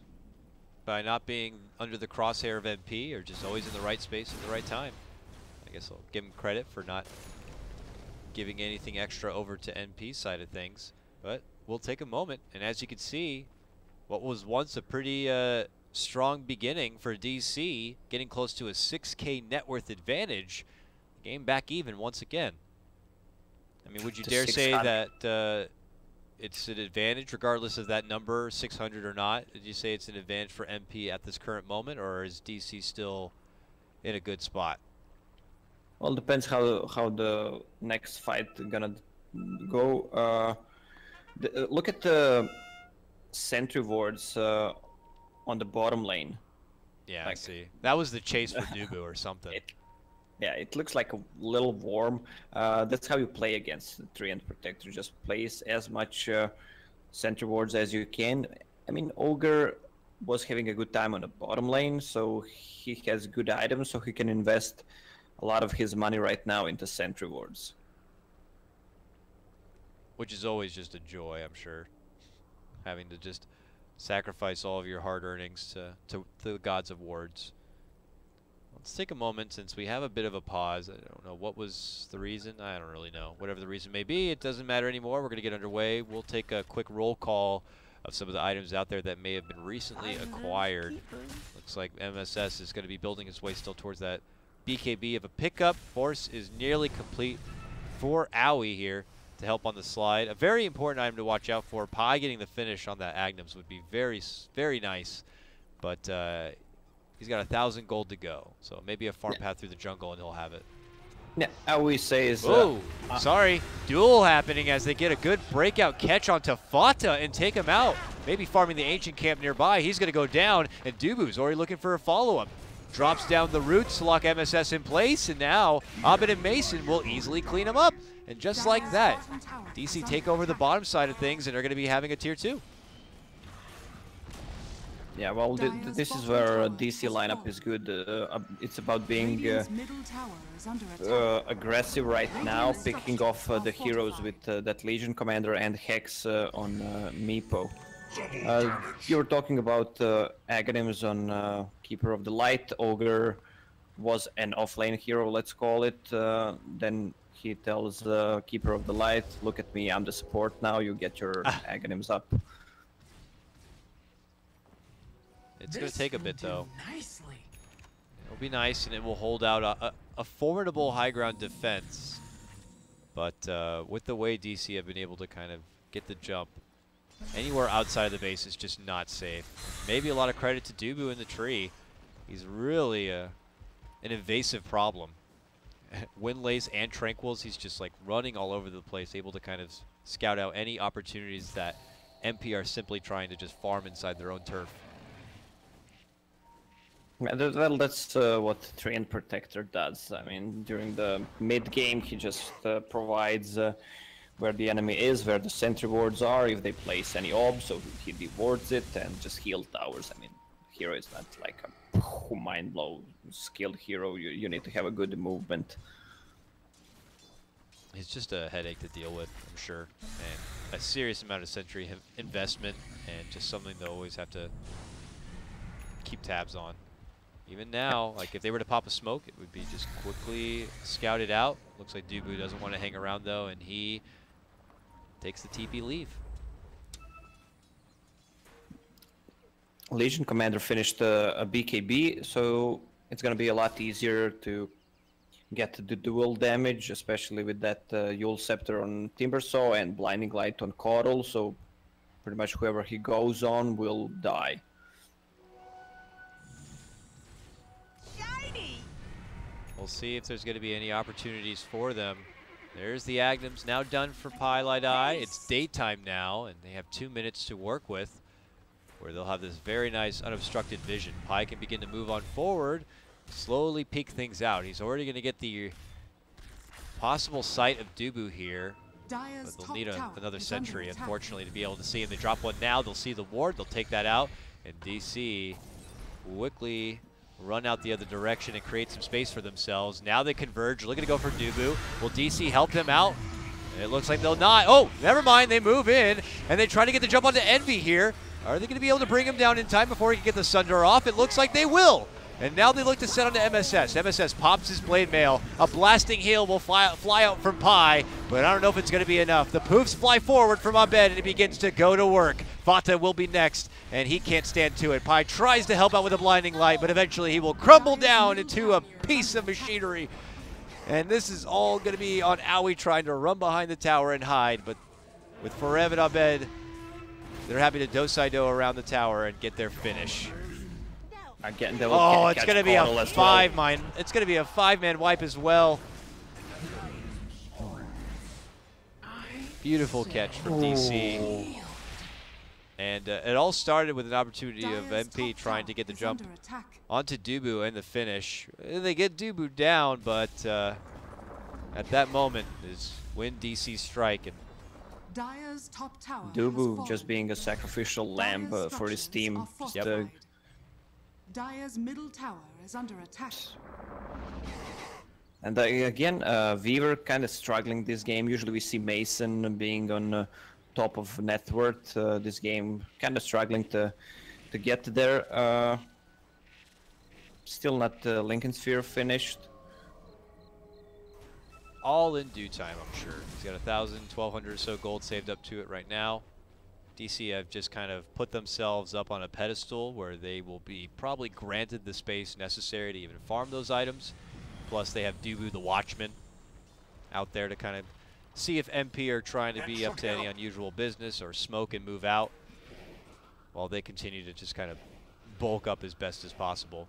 by not being under the crosshair of MP or just always in the right space at the right time. I guess I'll give him credit for not giving anything extra over to NP's side of things. But we'll take a moment, and as you can see, what was once a pretty strong beginning for DC, getting close to a 6K net worth advantage, game back even once again. I mean, would you dare say that it's an advantage regardless of that number, 600 or not? Did you say it's an advantage for MP at this current moment, or is DC still in a good spot? Well, depends how the next fight gonna go. Look at the sentry wards on the bottom lane. Yeah, I see. That was the chase for Dubu or something. Yeah, it looks like a little warm. That's how you play against the Treant Protector. Just place as much sentry wards as you can. I mean, Ogre was having a good time on the bottom lane, so he has good items, so he can invest a lot of his money right now into sentry wards. Which is always just a joy, I'm sure. Having to just sacrifice all of your hard earnings to the gods of wards. Let's take a moment, since we have a bit of a pause. I don't know what was the reason. I don't really know. Whatever the reason may be, it doesn't matter anymore. We're going to get underway. We'll take a quick roll call of some of the items out there that may have been recently acquired. Looks like MSS is going to be building his way still towards that BKB of a pickup. Force is nearly complete for Owie here to help on the slide. A very important item to watch out for. Pi getting the finish on that Agnems would be very, very nice. But he's got 1,000 gold to go. So maybe a farm path through the jungle and he'll have it. Yeah, Owie says... Oh, sorry. Duel happening as they get a good breakout catch onto Fata and take him out. Maybe farming the ancient camp nearby. He's going to go down, and Dubu's already looking for a follow-up. Drops down the roots to lock MSS in place, and now Abed and Mason will easily clean him up. And just like that, DC take over the bottom side of things, and they're going to be having a tier 2. Yeah, well, this is where DC lineup is good. It's about being aggressive right now, picking off the heroes with that Legion Commander and Hex on Meepo. You were talking about Aghanim's on Keeper of the Light. Ogre was an offlane hero, let's call it. Then he tells Keeper of the Light, look at me, I'm the support now, you get your Aghanims up. It's going to take a bit, though. It'll be nice, and it will hold out a formidable high ground defense. But with the way DC have been able to kind of get the jump, anywhere outside of the base is just not safe. Maybe a lot of credit to Dubu in the tree. He's really an invasive problem. Windlays and Tranquils, he's just like running all over the place, able to kind of scout out any opportunities that MP are simply trying to just farm inside their own turf. Well, that's what Treant Protector does. I mean, during the mid-game, he just provides where the enemy is, where the sentry wards are, if they place any obs, so he dewards it and just heal towers. I mean, hero is not like a mind-blow skilled hero. You need to have a good movement. It's just a headache to deal with, I'm sure, and a serious amount of Sentry investment, and just something they'll always have to keep tabs on. Even now, like if they were to pop a smoke, it would be just quickly scouted out. Looks like Dubu doesn't want to hang around though, and he takes the TP leave. Legion Commander finished a BKB, so it's going to be a lot easier to get the dual damage, especially with that Yule Scepter on Timbersaw and Blinding Light on Coddle, so pretty much whoever he goes on will die. Shiny! We'll see if there's going to be any opportunities for them. There's the Aghanim's now done for Pielight. It's daytime now, and they have 2 minutes to work with, where they'll have this very nice unobstructed vision. Pi can begin to move on forward, slowly peek things out. He's already going to get the possible sight of Dubu here, but they'll need another Sentry, unfortunately, to be able to see him. They drop one now, they'll see the ward, they'll take that out, and DC quickly run out the other direction and create some space for themselves. Now they converge, looking to go for Dubu. Will DC help them out? It looks like they'll not. Oh, never mind, they move in, and they try to get the jump onto Envy here. Are they going to be able to bring him down in time before he can get the Sunder off? It looks like they will. And now they look to set onto MSS. MSS pops his Blade Mail. A blasting hail will fly out from Pi, but I don't know if it's going to be enough. The poofs fly forward from Abed, and he begins to go to work. Vata will be next, and he can't stand to it. Pi tries to help out with a Blinding Light, but eventually he will crumble down into a piece of machinery. And this is all going to be on Aoi trying to run behind the tower and hide, but with Forev and Abed, they're happy to do around the tower and get their finish. Again, oh, it's going to be a five-man. It's going to be a five-man wipe as well. Beautiful catch from DC. And it all started with an opportunity of MP trying to get the jump onto Dubu and the finish. They get Dubu down, but at that moment is when DC strike. And Dubu just being a sacrificial lamb for his team. Dire's middle tower is under attack. And again, Weaver kind of struggling this game. Usually we see Mason being on top of net worth. This game kind of struggling to get there. Still not Lincoln Sphere finished. All in due time, I'm sure. He's got 1,000, 1,200 or so gold saved up to it right now. DC have just kind of put themselves up on a pedestal where they will be probably granted the space necessary to even farm those items. Plus they have Dubu the Watchman out there to kind of see if MP are trying to be up to any unusual business or smoke and move out, while they continue to just kind of bulk up as best as possible.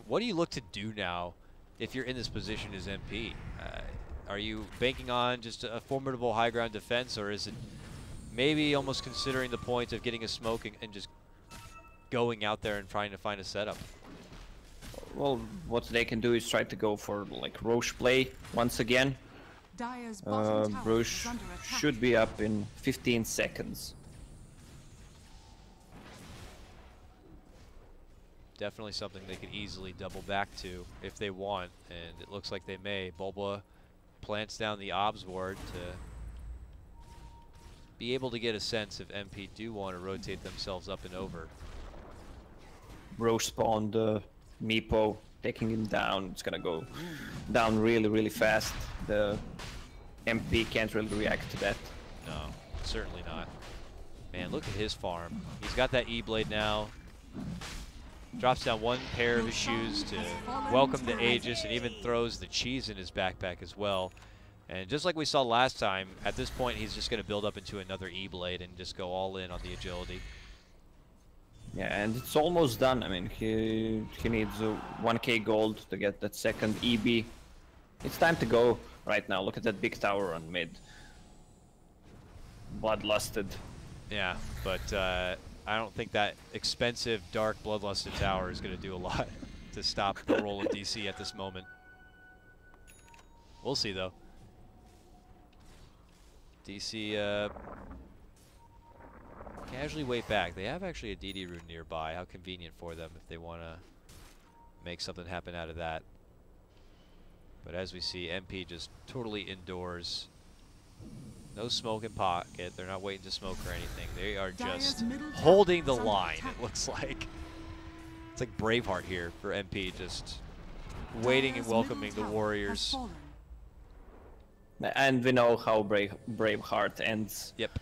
What do you look to do now if you're in this position as MP? Are you banking on just a formidable high ground defense, or is it maybe almost considering the point of getting a smoke and just going out there and trying to find a setup? Well, what they can do is try to go for like Roche play once again. Roche should be up in 15 seconds. Definitely something they could easily double back to if they want, and it looks like they may. Bulba plants down the obs ward to be able to get a sense if MP do want to rotate themselves up and over. Roche spawned Meepo, taking him down. It's gonna go down really, really fast. The MP can't really react to that. No, certainly not. Man, look at his farm. He's got that E-Blade now. Drops down one pair of his shoes to welcome the Aegis, and even throws the cheese in his backpack as well. And just like we saw last time, at this point he's just going to build up into another E-Blade and just go all in on the agility. Yeah, and it's almost done. I mean, he needs 1k gold to get that second EB. It's time to go right now. Look at that big tower on mid. Bloodlusted. Yeah, but I don't think that expensive, dark, bloodlusted tower is going to do a lot to stop the roll of DC at this moment. We'll see, though. DC casually wait back. They have actually a DD rune nearby. How convenient for them if they want to make something happen out of that. But as we see, MP just totally indoors. No smoke in pocket. They're not waiting to smoke or anything. They are just holding the line, it looks like. It's like Braveheart here for MP, just waiting and welcoming the Warriors. And we know how Braveheart ends. Yep.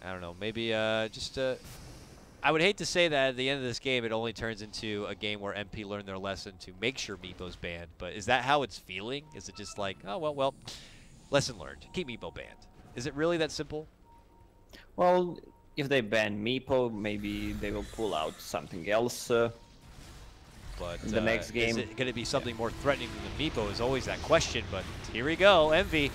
I don't know. Maybe I would hate to say that at the end of this game it only turns into a game where MP learned their lesson to make sure Meepo's banned. But is that how it's feeling? Is it just like, oh, well, lesson learned. Keep Meepo banned. Is it really that simple? Well, if they ban Meepo, maybe they will pull out something else. But in the next game, is it going to be something more threatening than Meepo is always that question. But here we go. Envy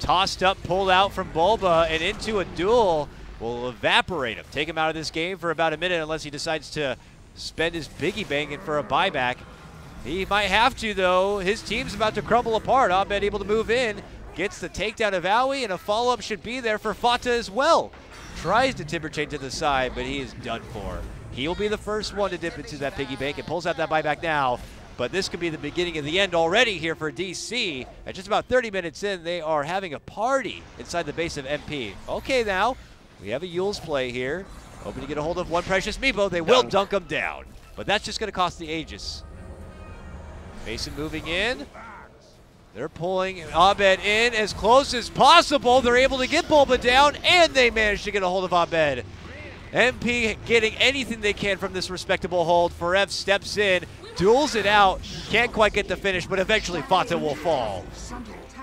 tossed up, pulled out from Bulba, and into a duel. Will evaporate him. Take him out of this game for about a minute unless he decides to spend his biggie banging for a buyback. He might have to, though. His team's about to crumble apart. Abed able to move in. Gets the takedown of Aoi, and a follow-up should be there for Fata as well. Tries to timber chain to the side, but he is done for. He'll be the first one to dip into that piggy bank and pulls out that buyback now. But this could be the beginning of the end already here for DC. At just about 30 minutes in, they are having a party inside the base of MP. Okay, now. We have a Yule's play here. Hoping to get a hold of one precious Meepo. They will dunk him down. But that's just going to cost the Aegis. Mason moving in. They're pulling Abed in as close as possible. They're able to get Bulba down, and they manage to get a hold of Abed. MP getting anything they can from this respectable hold. Forev steps in, duels it out. Can't quite get the finish, but eventually Fata will fall.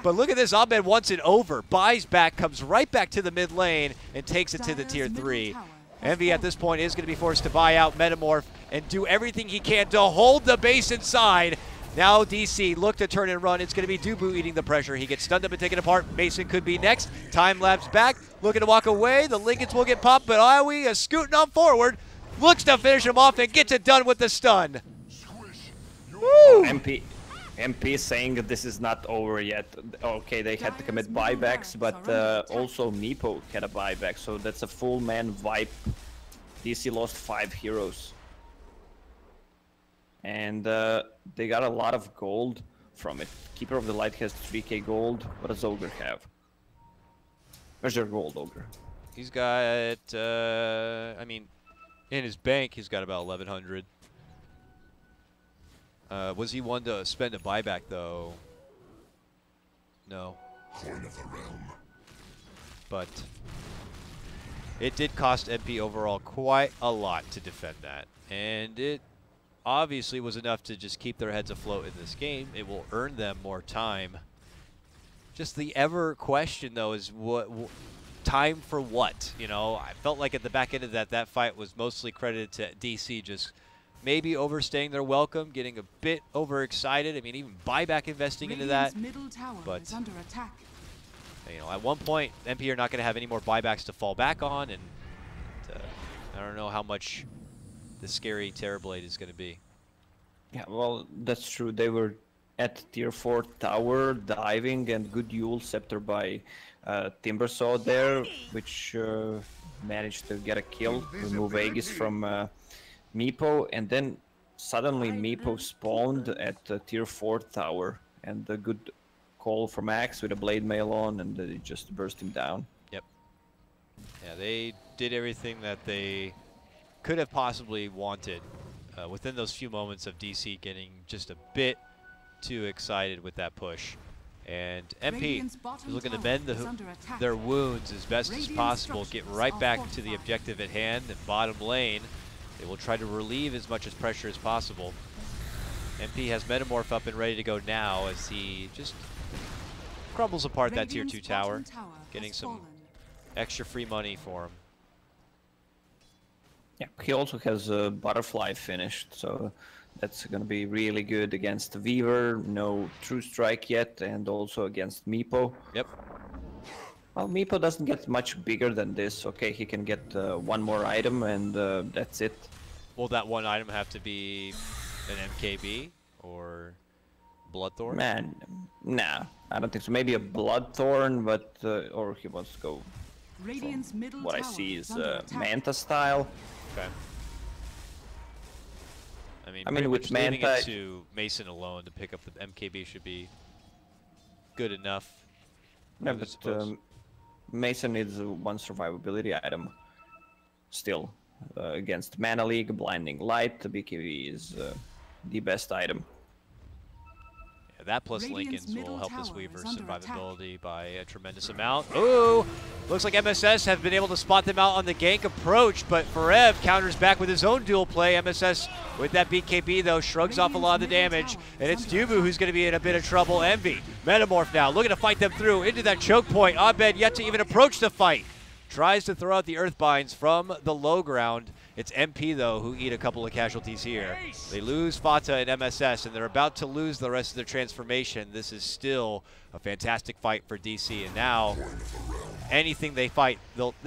But look at this, Abed wants it over, buys back, comes right back to the mid lane, and takes it to the tier 3. Envy at this point is going to be forced to buy out Metamorph and do everything he can to hold the base inside. Now DC look to turn and run. It's going to be Dubu eating the pressure. He gets stunned up and taken apart. Mason could be next. Time lapse back, looking to walk away. The Lincolns will get popped, but Aoi is scooting on forward. Looks to finish him off and gets it done with the stun. Woo! MP saying that this is not over yet. Okay, they had to commit buybacks, but also Meepo had a buyback, so that's a full man wipe. DC lost 5 heroes. And they got a lot of gold from it. Keeper of the Light has 3k gold. What does Ogre have? Where's your gold, Ogre? He's got, I mean, in his bank, he's got about 1,100. Was he one to spend a buyback, though? No. But it did cost MP overall quite a lot to defend that. And it obviously was enough to just keep their heads afloat in this game. It will earn them more time. Just the ever question, though, is what time for what? You know, I felt like at the back end of that fight was mostly credited to DC just maybe overstaying their welcome, getting a bit overexcited. I mean, even buyback investing into that. But you know, at one point, MP are not going to have any more buybacks to fall back on, and I don't know how much the scary Terrorblade is going to be. Yeah, well, that's true. They were at tier 4 tower diving, and good Yule scepter by Timbersaw there, which managed to get a kill, remove Aegis from Meepo, and then suddenly Meepo spawned at tier 4 tower, and a good call from Axe with a blade mail on, and it just burst him down. Yep. Yeah, they did everything that they could have possibly wanted within those few moments of DC getting just a bit too excited with that push. And MP is looking to mend their wounds as best as possible, get right back to the objective at hand in bottom lane. They will try to relieve as much as pressure as possible. MP has Metamorph up and ready to go now as he just crumbles apart that tier 2 tower, getting some extra free money for him. Yeah, he also has a Butterfly finished, so that's going to be really good against Weaver. No True Strike yet, and also against Meepo. Yep. Well, Meepo doesn't get much bigger than this. Okay, he can get one more item, and that's it. Will that one item have to be an MKB or Bloodthorn? Man, nah, I don't think so. Maybe a Bloodthorn, but or he wants to go. What I see is Manta style. Okay. I mean, with much leaving Manta, it to Mason alone to pick up the MKB should be good enough. no, but Mason needs one survivability item still against Mana League, Blinding Light. The BKB is the best item. Yeah, that plus Radiant's Lincoln's will middle help this tower Weaver is under survivability by a tremendous amount. Ooh! Looks like MSS have been able to spot them out on the gank approach, but Forev counters back with his own dual play. MSS with that BKB, though, shrugs off a lot of the damage, and it's Dubu who's going to be in a bit of trouble. Envy, Metamorph now, looking to fight them through into that choke point. Abed yet to even approach the fight. Tries to throw out the Earthbinds from the low ground. It's MP, though, who eat a couple of casualties here. They lose Fata and MSS, and they're about to lose the rest of their transformation. This is still a fantastic fight for DC, and now anything they fight,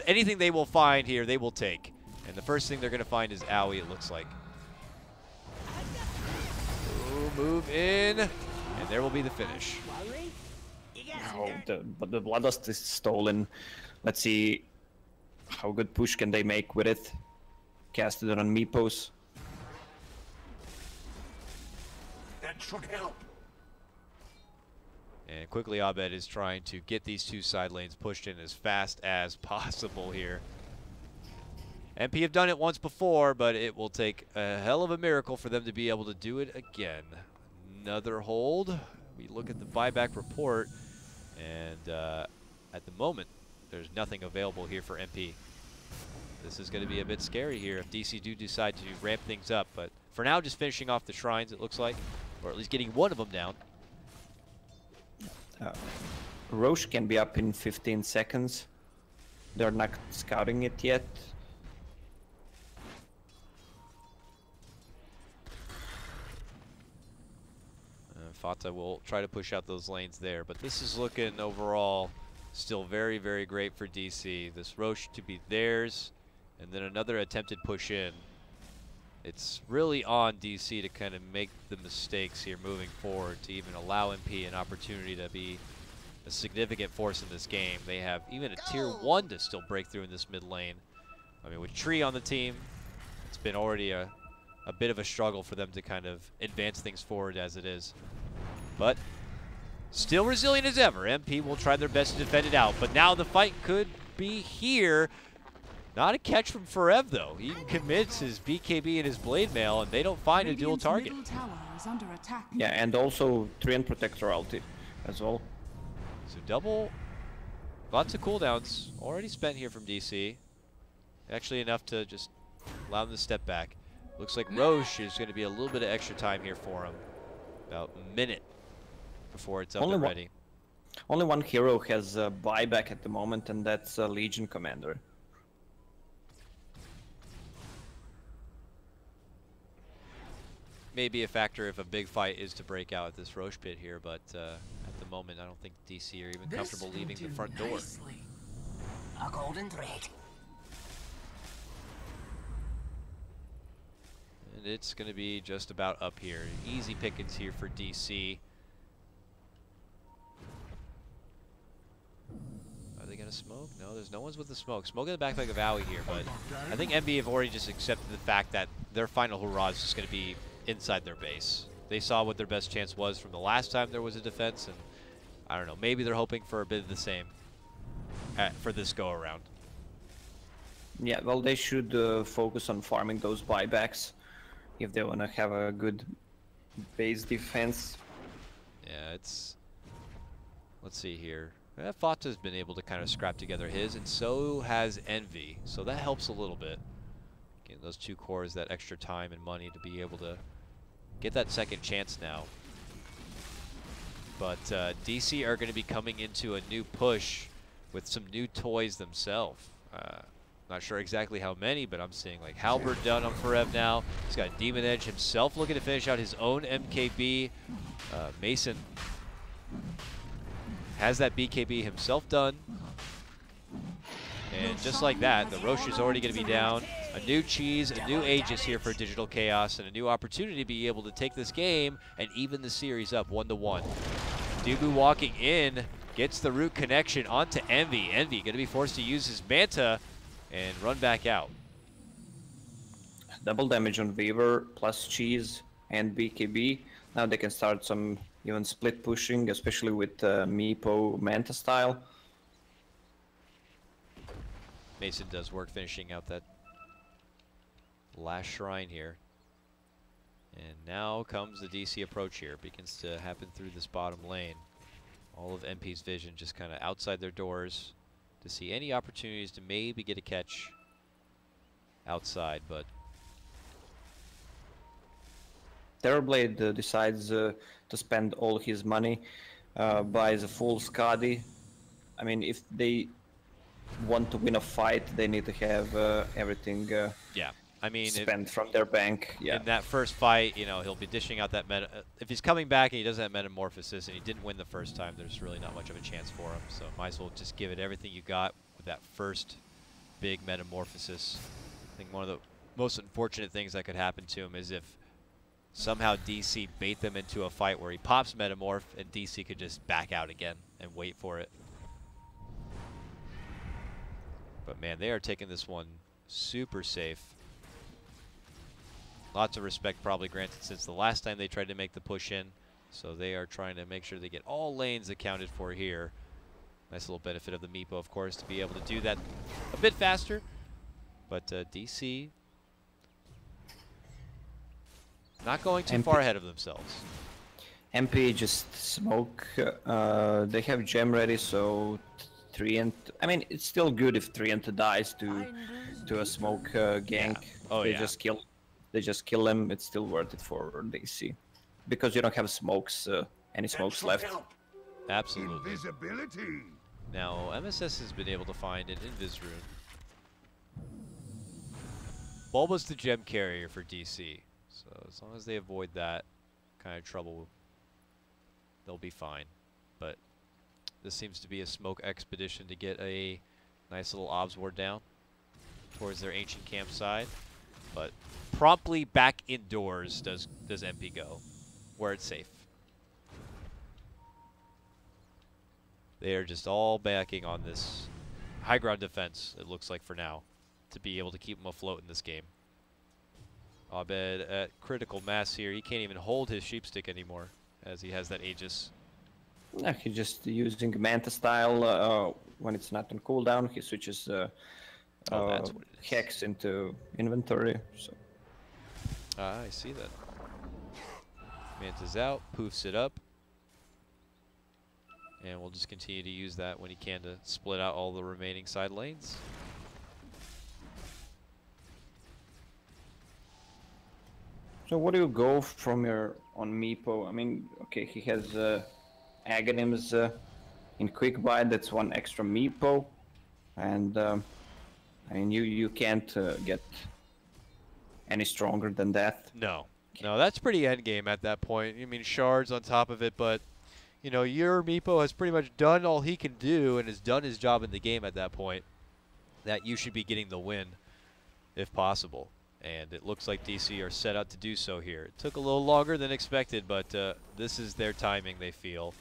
anything they will find here, they will take. And the first thing they're going to find is Owie, it looks like. Ooh, move in, and there will be the finish. Oh, but the Bloodlust is stolen. Let's see how good push can they make with it. Casted it on Meepos. That should help. And quickly Abed is trying to get these two side lanes pushed in as fast as possible here. MP have done it once before, but it will take a hell of a miracle for them to be able to do it again. Another hold. We look at the buyback report, and at the moment, there's nothing available here for MP. This is going to be a bit scary here if DC do decide to ramp things up, but for now, just finishing off the shrines, it looks like, or at least getting one of them down. Roche can be up in 15 seconds. They're not scouting it yet. Fata will try to push out those lanes there, but this is looking overall still very, very great for DC. This Roche to be theirs, and then another attempted push in. It's really on DC to kind of make the mistakes here moving forward to even allow MP an opportunity to be a significant force in this game. They have even a tier 1 to still break through in this mid lane. I mean, with Tree on the team, it's been already a bit of a struggle for them to kind of advance things forward as it is. But still resilient as ever. MP will try their best to defend it out, but now the fight could be here. Not a catch from Forev, though. He commits his BKB and his Blade Mail, and they don't find a dual target. Middle tower is under attack. Yeah, and also Treant Protector ulti as well. So double, lots of cooldowns already spent here from DC. Actually enough to just allow them to step back. Looks like Roche is going to be a little bit of extra time here for him. About a minute before it's up and ready. Only one hero has a buyback at the moment, and that's a Legion Commander. Maybe a factor if a big fight is to break out at this Roche pit here, but at the moment I don't think DC are even comfortable leaving the front door. A golden thread. And it's going to be just about up here. Easy pickings here for DC. Are they going to smoke? No, there's no one's with the smoke. Smoke in the backpack of Owie here, but I think MB have already just accepted the fact that their final hurrah is just going to be inside their base. They saw what their best chance was from the last time there was a defense, and I don't know, maybe they're hoping for a bit of the same for this go around. Yeah, well, they should focus on farming those buybacks if they want to have a good base defense. Yeah, it's... Let's see here. Fata's been able to kind of scrap together his, and so has Envy. So that helps a little bit. Getting those two cores that extra time and money to be able to get that second chance now. But DC are going to be coming into a new push with some new toys themselves. Not sure exactly how many, but I'm seeing like Halberd done on Forev now. He's got Demon Edge himself looking to finish out his own MKB. Mason has that BKB himself done. And just like that, the Roche is already going to be down. A new cheese, a new Aegis here for Digital Chaos, and a new opportunity to be able to take this game and even the series up 1-1. Dubu walking in, gets the root connection onto Envy. Envy going to be forced to use his Manta and run back out. double damage on Weaver, plus cheese and BKB. Now they can start some even split pushing, especially with Meepo Manta style. Mason does work finishing out that last shrine here. And now comes the DC approach here. Begins to happen through this bottom lane. All of MP's vision just kind of outside their doors to see any opportunities to maybe get a catch outside, but Terrorblade decides to spend all his money, buys a full Skadi. I mean, if they want to win a fight, they need to have everything yeah. I mean, spent from their bank. Yeah. in that first fight, you know, he'll be dishing out that meta. If he's coming back and he doesn't have Metamorphosis and he didn't win the first time, there's really not much of a chance for him. So might as well just give it everything you got with that first big Metamorphosis. I think one of the most unfortunate things that could happen to him is if somehow DC bait them into a fight where he pops Metamorph and DC could just back out again and wait for it. But man, they are taking this one super safe. Lots of respect probably granted since the last time they tried to make the push in. So they are trying to make sure they get all lanes accounted for here. Nice little benefit of the Meepo, of course, to be able to do that a bit faster. But DC not going too far ahead of themselves. MP just smoke. They have gem ready, so I mean, it's still good if Trienta dies to a smoke gank. Yeah. Oh, they yeah. just kill them. It's still worth it for DC because you don't have smokes, any smokes left. Absolutely. Invisibility. Now MSS has been able to find an Invis rune. Bulba's the gem carrier for DC, so as long as they avoid that kind of trouble, they'll be fine. But this seems to be a smoke expedition to get a nice little obs ward down towards their ancient campsite. But promptly back indoors does MP go, where it's safe. They are just all backing on this high ground defense, it looks like for now, to be able to keep them afloat in this game. Abed at critical mass here. He can't even hold his sheepstick anymore as he has that Aegis. No, he's just using Manta style. When it's not on cooldown, he switches That's what it is. Hex into inventory. So. I see that. Manta's out, poofs it up. And we'll just continue to use that when he can to split out all the remaining side lanes. So what do you go from your on Meepo? I mean, okay, he has Aghanims in Quick Buy. That's one extra Meepo, and I mean you can't get any stronger than that. No, that's pretty endgame at that point. I mean, shards on top of it, but you know, your Meepo has pretty much done all he can do and has done his job in the game at that point. That you should be getting the win, if possible. And it looks like DC are set out to do so here. It took a little longer than expected, but this is their timing, they feel.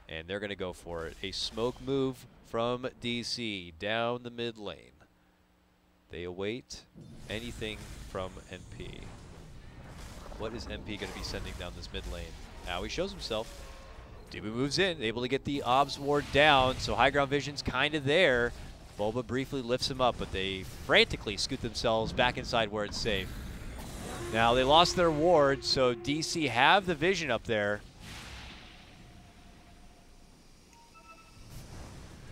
And they're going to go for it. A smoke move from DC down the mid lane. They await anything from MP. What is MP going to be sending down this mid lane? Now he shows himself. Dubu moves in, able to get the Obs ward down, so high ground vision's kind of there. Bulba briefly lifts him up, but they frantically scoot themselves back inside where it's safe. Now they lost their ward, so DC have the vision up there.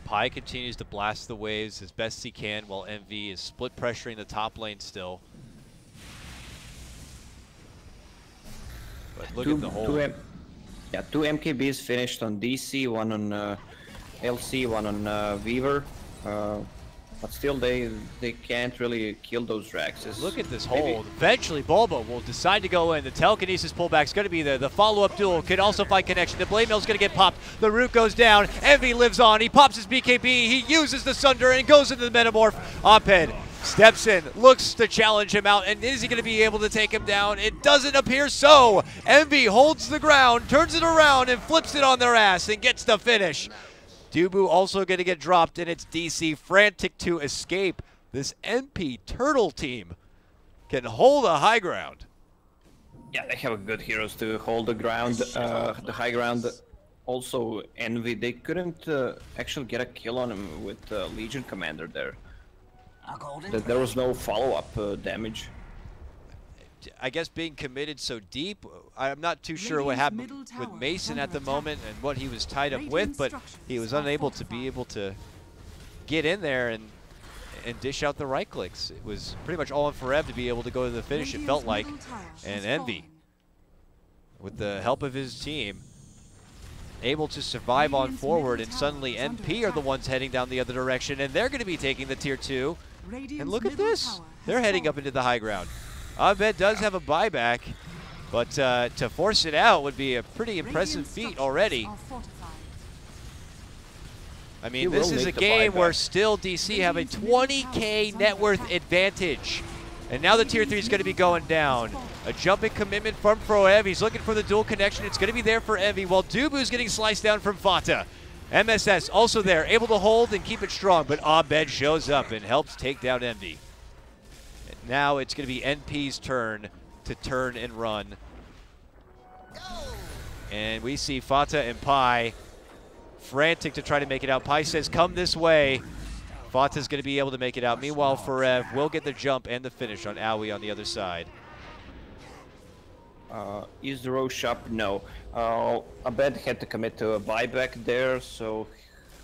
Pi continues to blast the waves as best he can while MV is split pressuring the top lane still. But look at the whole... Two MKBs finished on DC, one on LC, one on Weaver. But still, they can't really kill those Draxes. Look at this hold. Eventually, Bulba will decide to go in. The telekinesis pullback's going to be there. The follow-up duel could also find connection. The Blade Mill's going to get popped. The root goes down. Envy lives on. He pops his BKB. He uses the Sunder and goes into the Metamorph. Oped steps in, looks to challenge him out, and is he going to be able to take him down? It doesn't appear so. Envy holds the ground, turns it around, and flips it on their ass and gets the finish. Dubu also going to get dropped, and it's DC frantic to escape. This MP Turtle team can hold a high ground. Yeah, they have good heroes to hold the ground, the high ground. Also, Envy, they couldn't actually get a kill on him with Legion Commander there. A golden There was thread. no follow-up damage. I guess being committed so deep, I'm not too sure what Radiant's happened middle with tower Mason is at the under moment attack. and what he was tied up with, Radiant but he was structures are unable to be fortified. able to get in there and dish out the right clicks. It was pretty much all in for Ev to be able to go to the finish, it felt like. Radiant's middle tower And has Envy, fallen. with the help of his team, able to survive on Radiant's forward, middle and suddenly tower is under NP are the attack. ones heading down the other direction, and they're going to be taking the tier 2. Radiant's And look at middle this. tower has They're heading up fallen. into the high ground. Abed does have a buyback, but to force it out would be a pretty impressive Radiant feat structures already. are fortified. I He mean, this will is a make the game where buyback. still DC have a Radiant's middle tower 20K is net under worth attack. advantage. And now the tier 3 is going to be going down. A jumping commitment from Froev. He's looking for the dual connection. It's going to be there for Envy, while Dubu's getting sliced down from Fata. MSS also there, able to hold and keep it strong, but Abed shows up and helps take down Envy. And now it's going to be NP's turn to turn and run. And we see Fata and Pi frantic to try to make it out. Pi says, come this way. Fata's going to be able to make it out. Meanwhile, Forev will get the jump and the finish on Aoi on the other side. Is the Roche up? No. Abed had to commit to a buyback there, so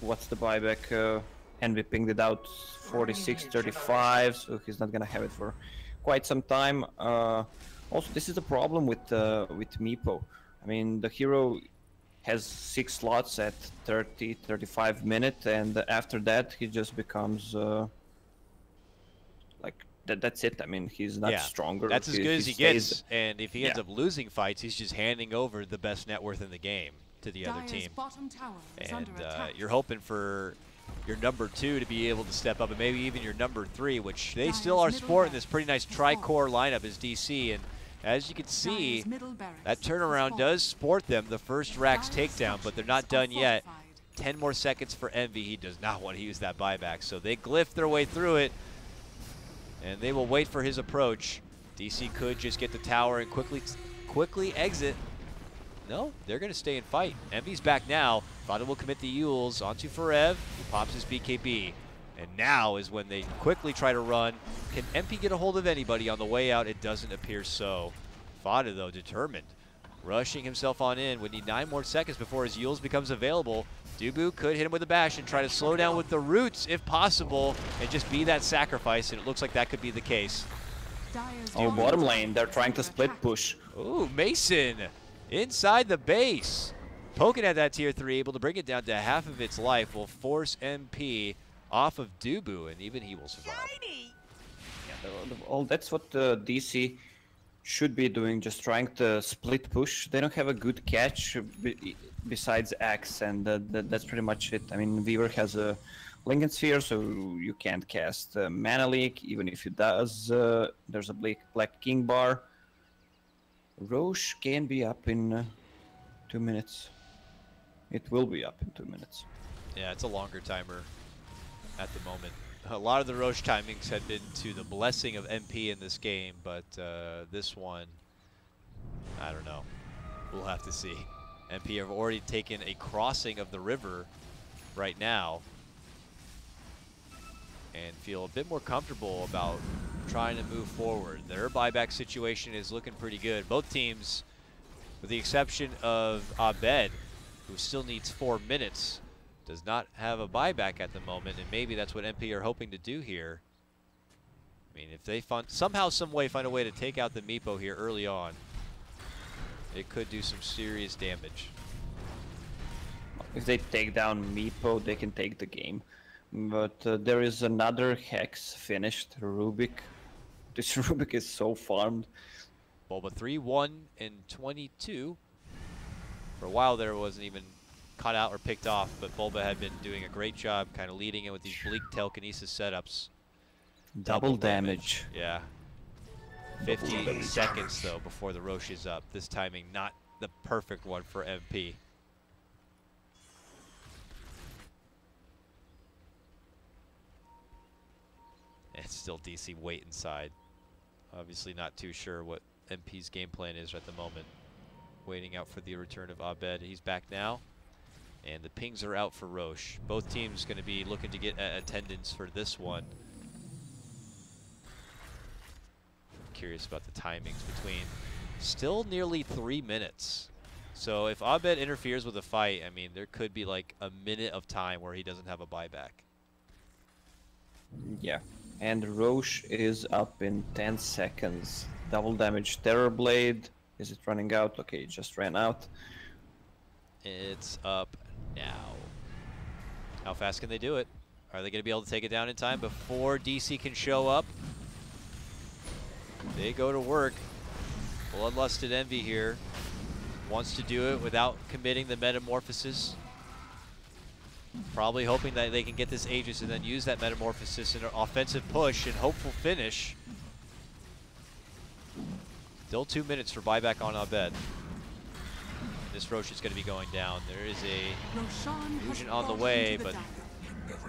what's the buyback? Envy pinged it out 46-35, so he's not gonna have it for quite some time. Also, this is the problem with Meepo. I mean, the hero has 6 slots at 30-35 minutes, and after that he just becomes like that's it. I mean, he's not stronger. That's as good as he stays- gets, and if he ends up losing fights, he's just handing over the best net worth in the game to the other Dyer's team. bottom tower is And under attack. you're hoping for your number 2 to be able to step up, and maybe even your number 3, which they still are Dyer's middle sporting this barracks pretty nice has fallen. tri-core lineup as DC, and as you can see, Dyer's middle barracks that has turnaround fallen. does sport them the first Rax Dyer's takedown, but they're structures not are done yet. fortified. 10 more seconds for Envy. He does not want to use that buyback, so they glyph their way through it, and they will wait for his approach. DC could just get the tower and quickly exit. No, they're going to stay and fight. Envy's back now. Fata will commit the Yules onto Forev, who pops his BKB. And now is when they quickly try to run. Can MP get a hold of anybody on the way out? It doesn't appear so. Fata, though, determined. Rushing himself on in. Would need 9 more seconds before his Yules becomes available. Dubu could hit him with a bash and try to slow down with the roots if possible and just be that sacrifice, and it looks like that could be the case. Dyer's Oh, bottom lane, they're trying to under split attack. push. Ooh, Mason inside the base. Poking at that tier 3, able to bring it down to half of its life, will force MP off of Dubu, and even he will survive. Well, that's what DC should be doing, just trying to split push. They don't have a good catch besides Axe, and that's pretty much it. I mean, Weaver has a Lincoln Sphere, so you can't cast Mana Leak. Even if it does, there's a Black King bar. Roche can be up in 2 minutes. It will be up in 2 minutes. Yeah, it's a longer timer at the moment. A lot of the Roche timings had been to the blessing of MP in this game, but this one, I don't know. We'll have to see. MP have already taken a crossing of the river right now and feel a bit more comfortable about trying to move forward. Their buyback situation is looking pretty good. Both teams, with the exception of Abed, who still needs 4 minutes, does not have a buyback at the moment, and maybe that's what MP are hoping to do here. I mean, if they somehow, some way find a way to take out the Meepo here early on, it could do some serious damage. If they take down Meepo, they can take the game. But there is another Hex finished, Rubik. This Rubik is so farmed. Bulba 3-1 and 22. For a while there, it wasn't even caught out or picked off, but Bulba had been doing a great job kind of leading it with these bleak telekinesis setups. Double damage. Yeah. 50 seconds, though, before the Roche is up. This timing not the perfect one for MP. And still DC wait inside. Obviously not too sure what MP's game plan is at the moment. Waiting out for the return of Abed. He's back now. And the pings are out for Roche. Both teams going to be looking to get attendance for this one. I'm curious about the timings between. Still nearly 3 minutes. So if Abed interferes with a fight, I mean, there could be like a minute of time where he doesn't have a buyback. Yeah. And Roche is up in 10 seconds. Double damage Terrorblade. Is it running out? Okay, it just ran out. It's up now. How fast can they do it? Are they going to be able to take it down in time before DC can show up? They go to work. Bloodlusted Envy here. Wants to do it without committing the metamorphosis. Probably hoping that they can get this Aegis and then use that metamorphosis in an offensive push and hopeful finish. Still 2 minutes for buyback on Abed. This Roche is going to be going down. There is a fusion on the way, but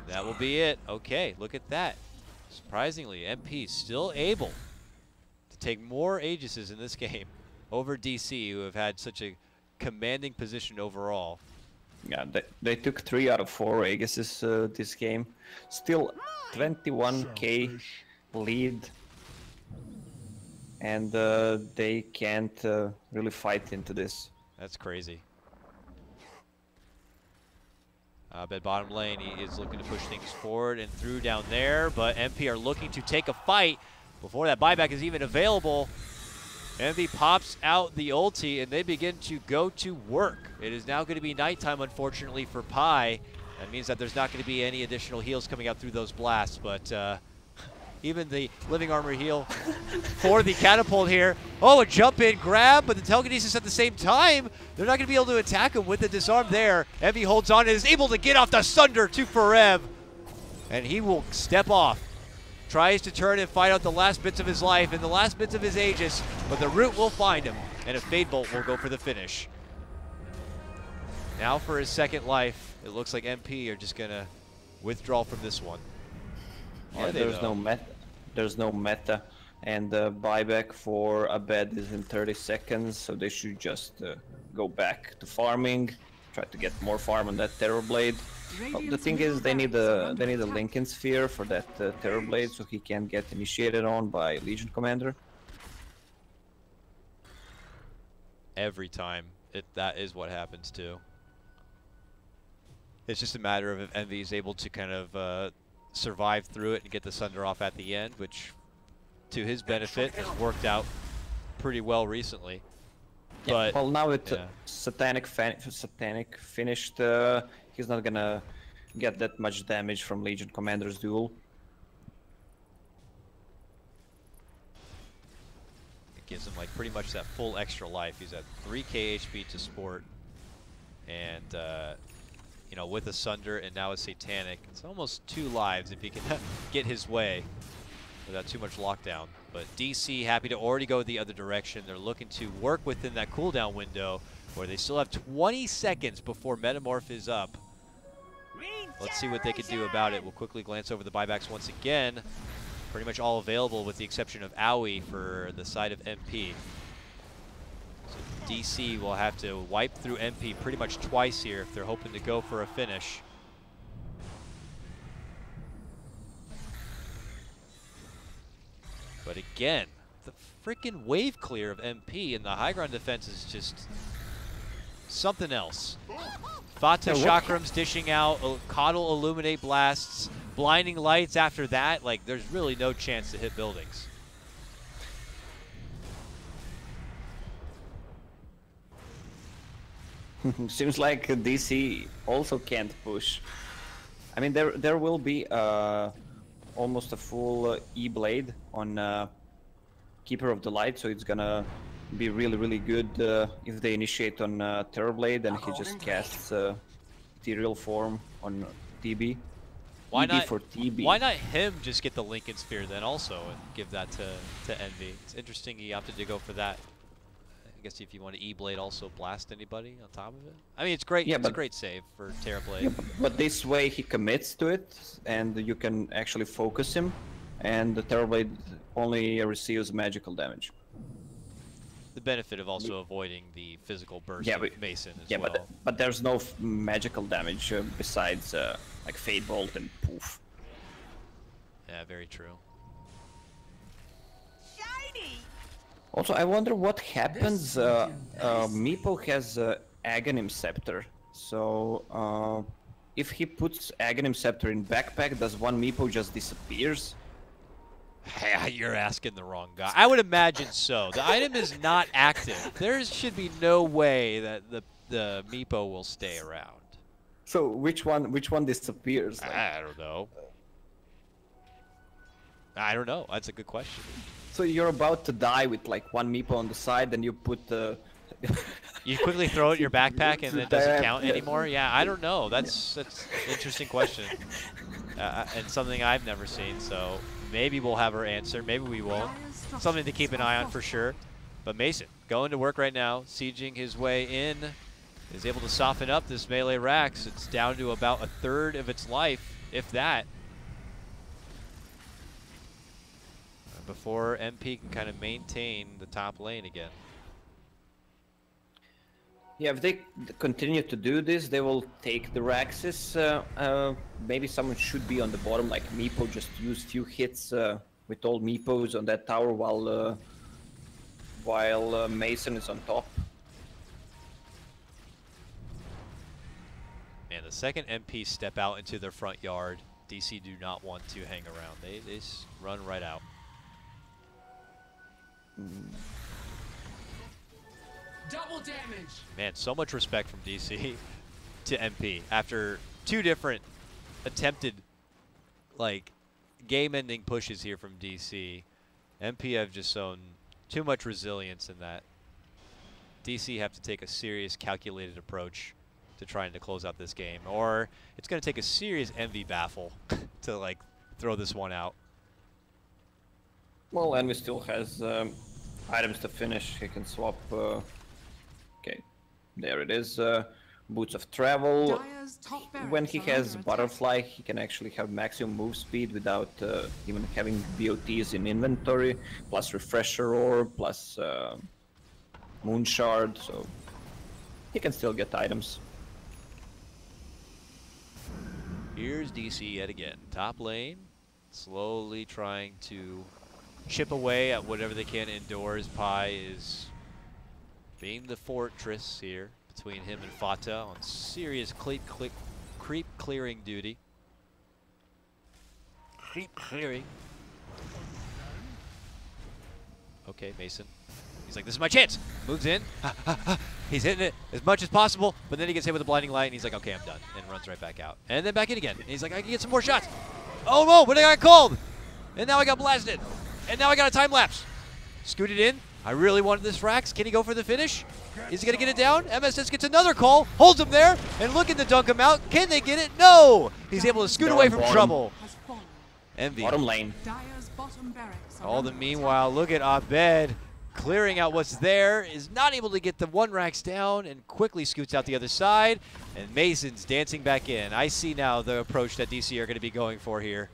that will be it. Okay, look at that. Surprisingly, MP still able to take more Aegises in this game over DC, who have had such a commanding position overall. Yeah, they took 3 out of 4 Aegises this game. Still 21k lead. And they can't really fight into this. That's crazy. But bottom lane, he is looking to push things forward and through down there, but MP are looking to take a fight before that buyback is even available. MP pops out the ulti, and they begin to go to work. It is now going to be nighttime, unfortunately, for Pi. That means that there's not going to be any additional heals coming out through those blasts, but even the living armor heal for the catapult here. Oh, a jump in grab, but the telekinesis at the same time. They're not going to be able to attack him with the disarm there. Envy holds on and is able to get off the Sunder to Forev. And he will step off. Tries to turn and fight out the last bits of his life and the last bits of his Aegis, but the root will find him, and a Fade Bolt will go for the finish. Now for his second life, it looks like MP are just going to withdraw from this one. Yeah, there's no meta, and the buyback for Abed is in 30 seconds, so they should just go back to farming, try to get more farm on that Terrorblade. Well, the thing is, they need a Lincoln Sphere for that Terrorblade, so he can get initiated on by Legion Commander. Every time, that is what happens too. It's just a matter of if Envy is able to kind of survive through it and get the Sunder off at the end, which to his benefit has worked out pretty well recently. Yeah, but well, now it's Satanic finished. He's not gonna get that much damage from Legion Commander's duel. It gives him like pretty much that full extra life. He's at 3k HP to sport, and you know, with a Sunder and now a Satanic, it's almost 2 lives if he can get his way without too much lockdown. But DC happy to already go the other direction. They're looking to work within that cooldown window where they still have 20 seconds before Metamorph is up. Let's see what they can do about it. We'll quickly glance over the buybacks once again. Pretty much all available with the exception of Owie for the side of MP. So DC will have to wipe through MP pretty much twice here if they're hoping to go for a finish. But again, the freaking wave clear of MP and the high ground defense is just something else. Vata Chakrams dishing out, Coddle Illuminate blasts, blinding lights after that. Like, there's really no chance to hit buildings. Seems like DC also can't push. I mean, there will be almost a full E-Blade on Keeper of the Light, so it's gonna be really good if they initiate on Terrorblade and he just casts Ethereal Form on TB. Why not for TB? Why not him just get the Lincoln Sphere then also and give that to Envy? It's interesting he opted to go for that. I guess if you want to E-Blade also blast anybody on top of it. I mean, it's great. Yeah, it's a great save for Terrorblade. Yeah, but this way he commits to it, and you can actually focus him, and the Terrorblade only receives magical damage. The benefit of also avoiding the physical burst Yeah, of but- Mason as Yeah, well. but there's no magical damage besides like Fade Bolt and Poof. Yeah, very true. Also, I wonder what happens. Meepo has Aghanim Scepter, so if he puts Aghanim Scepter in backpack, does one Meepo just disappears? You're asking the wrong guy. I would imagine so. The item is not active. There should be no way that the Meepo will stay around. So which one disappears? I don't know. I don't know. That's a good question. So you're about to die with like one Meepo on the side, and you put You quickly throw it in your backpack and it doesn't Damn, count yeah. anymore? Yeah, I don't know. That's an interesting question. And something I've never seen, so maybe we'll have her answer. Maybe we won't. Something to keep an eye on for sure. But Mason, going to work right now, sieging his way in, is able to soften up this melee Rax. It's down to about 1/3 of its life, if that. Before MP can kind of maintain the top lane again. Yeah, if they continue to do this, they will take the Raxes. Maybe someone should be on the bottom, like Meepo, just use few hits with all Meepos on that tower while Mason is on top. And the second MP step out into their front yard, DC do not want to hang around. They just run right out. Double damage. Man, so much respect from DC to MP after 2 different attempted, like, game-ending pushes here from DC. MP have just shown too much resilience in that. DC have to take a serious, calculated approach to trying to close out this game, or it's going to take a serious MV baffle to, like, throw this one out. Well, Envy still has items to finish. He can swap. Okay, there it is. Boots of Travel. Dire's top barracks When he are has under attack. Butterfly, he can actually have maximum move speed without even having BOTs in inventory. Plus Refresher Orb, plus Moon Shard, so he can still get items. Here's DC yet again. Top lane, slowly trying to chip away at whatever they can indoors. Pi is being the fortress here between him and Fata on serious creep clearing duty. Creep clearing. Okay, Mason. He's like, this is my chance. Moves in. He's hitting it as much as possible, but then he gets hit with a blinding light, and he's like, okay, I'm done, and runs right back out. And then back in again. And he's like, I can get some more shots. Oh no, but I got called. And now I got blasted. And now I got a time lapse. Scooted in. I really wanted this Rax. Can he go for the finish? Is he going to get it down? MSS gets another call, holds him there, and looking to dunk him out. Can they get it? No! He's able to scoot They're away on from bottom. trouble. Has fallen. Envy. Bottom lane. Dire's bottom barracks are All the under meanwhile, look at Abed clearing out what's there, is not able to get the one Rax down, and quickly scoots out the other side. And Mason's dancing back in. I see now the approach that DC are going to be going for here.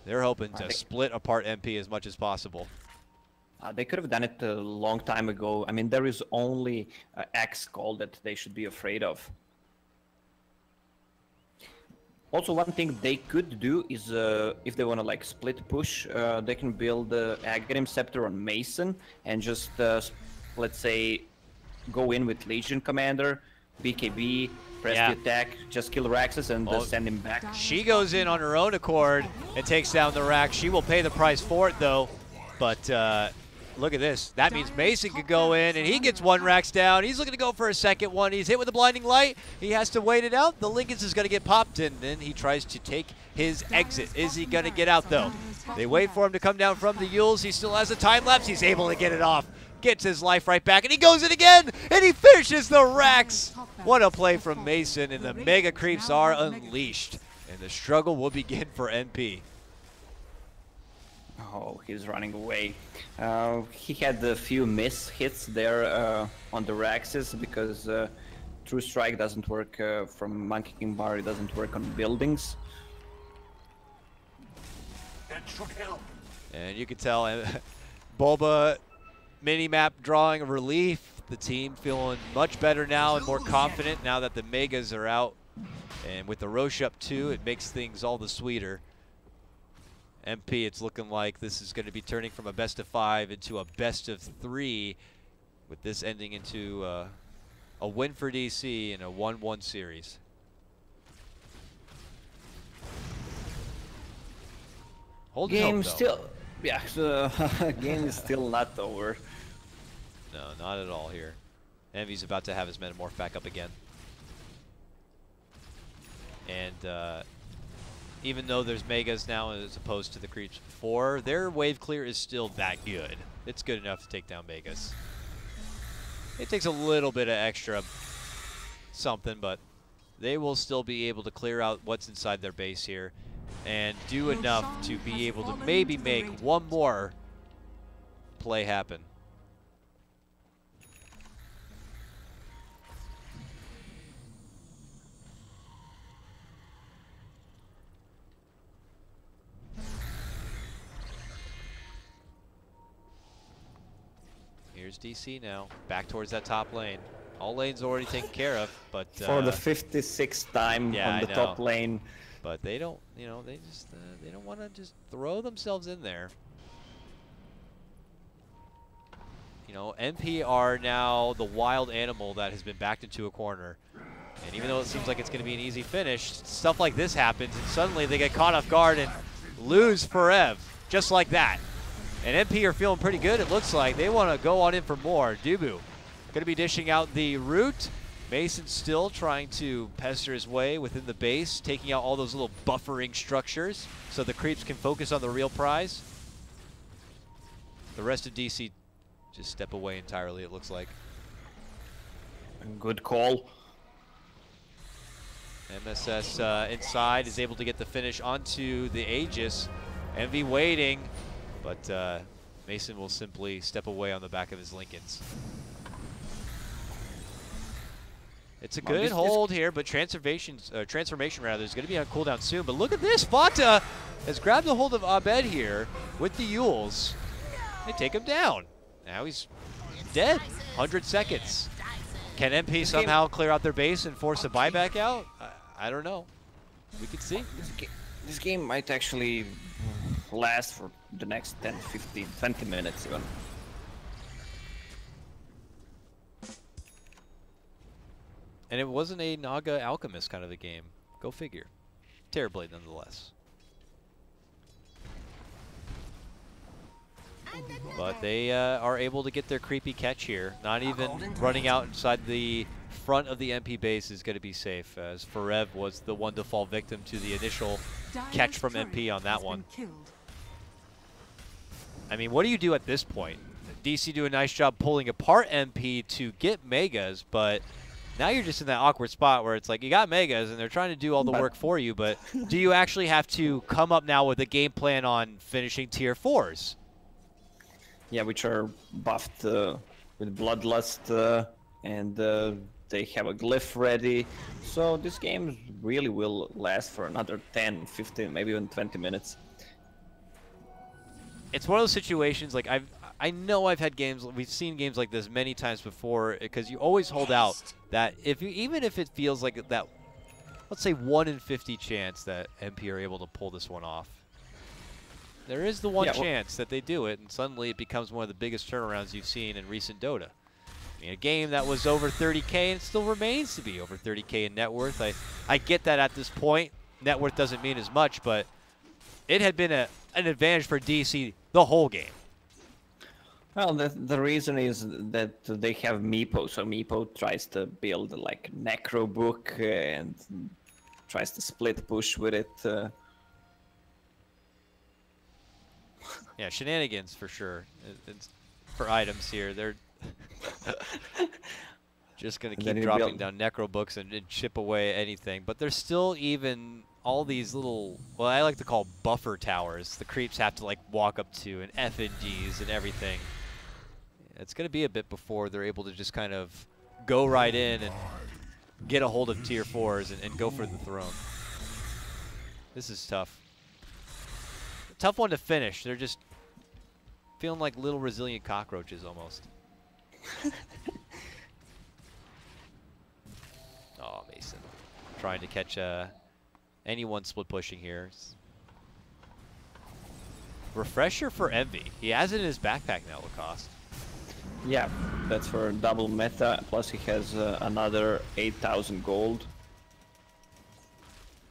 They're hoping to split apart MP as much as possible. They could have done it a long time ago. I mean, there is only X call that they should be afraid of. Also, one thing they could do is, if they want to like split push, they can build Aghanim Scepter on Mason and just, let's say, go in with Legion Commander, BKB, press the attack, just kill Raxus and send him back. She goes in on her own accord and takes down the Rax. She will pay the price for it, though. But look at this. That means Mason could go in, and he gets one Rax down. He's looking to go for a second one. He's hit with a blinding light. He has to wait it out. The Lincolns is going to get popped, and then he tries to take his exit. Is he going to get out, though? They wait for him to come down from the Yules. He still has a time lapse. He's able to get it off. Gets his life right back, and he goes in again, and he finishes the Rax. What a play from Mason, and the Mega Creeps are unleashed. And the struggle will begin for NP. Oh, he's running away. He had a few miss hits there on the Raxes because True Strike doesn't work from Monkey King Bar, it doesn't work on buildings. That should help. And you can tell Bulba mini-map drawing a relief. The team feeling much better now and more confident now that the Megas are out. And with the Roche up too, it makes things all the sweeter. MP, it's looking like this is going to be turning from a best of 5 into a best of 3, with this ending into a win for DC in a 1-1 series. Hold game still, yeah, the game is still not over. No, not at all here. Envy's about to have his Metamorph back up again. And even though there's Megas now as opposed to the creeps before, their wave clear is still that good. It's good enough to take down Megas. It takes a little bit of extra something, but they will still be able to clear out what's inside their base here and do enough to be able to maybe make one more play happen. Here's DC now, back towards that top lane. All lanes already taken care of, but for the 56th time on the top lane. But they don't, you know, they just they don't want to just throw themselves in there. You know, MP are now the wild animal that has been backed into a corner. And even though it seems like it's going to be an easy finish, stuff like this happens, and suddenly they get caught off guard and lose Forev, just like that. And MP are feeling pretty good, it looks like. They want to go on in for more. Dubu going to be dishing out the root. Mason still trying to pester his way within the base, taking out all those little buffering structures so the creeps can focus on the real prize. The rest of DC just step away entirely, it looks like. Good call. MSS inside is able to get the finish onto the Aegis. Envy waiting, but Mason will simply step away on the back of his Lincolns. It's a good hold here, but transformation rather is going to be on cooldown soon. But look at this, Fata has grabbed a hold of Abed here with the Yules. They take him down. Now he's dead. 100 seconds. Can MP somehow clear out their base and force a buyback out? I don't know. We could see. This game might actually last for the next 10, 15, 20 minutes even. And it wasn't a Naga Alchemist kind of a game. Go figure. Terrorblade nonetheless. But they are able to get their creepy catch here. Not even running out inside the front of the MP base is going to be safe, as Forev was the one to fall victim to the initial catch from MP on that one. I mean, what do you do at this point? DC do a nice job pulling apart MP to get Megas, but now you're just in that awkward spot where it's like you got Megas and they're trying to do all the work for you, but do you actually have to come up now with a game plan on finishing tier 4s? Yeah, which are buffed with Bloodlust, and they have a glyph ready. So this game really will last for another 10, 15, maybe even 20 minutes. It's one of those situations, like I know I've had games, we've seen games like this many times before, because you always hold out that even if it feels like that, let's say 1 in 50 chance that MP are able to pull this one off. There is the one chance that they do it, and suddenly it becomes one of the biggest turnarounds you've seen in recent Dota. I mean, a game that was over 30K and still remains to be over 30K in net worth. I get that at this point, net worth doesn't mean as much, but it had been an advantage for DC the whole game. Well, the reason is that they have Meepo, so Meepo tries to build like Necro book and tries to split push with it. Yeah, shenanigans for sure. It's for items here, they're just going to keep dropping down Necro books and chip away anything. But there's still even all these little, well, I like to call buffer towers. The creeps have to like walk up to, and FNGs and everything. It's going to be a bit before they're able to just kind of go right in and get a hold of tier 4s and go for the throne. This is tough. Tough one to finish. They're just feeling like little resilient cockroaches almost. Oh, Mason. Trying to catch anyone split pushing here. Refresher for Envy. He has it in his backpack now, Lacoste. Yeah, that's for double meta, plus he has another 8,000 gold.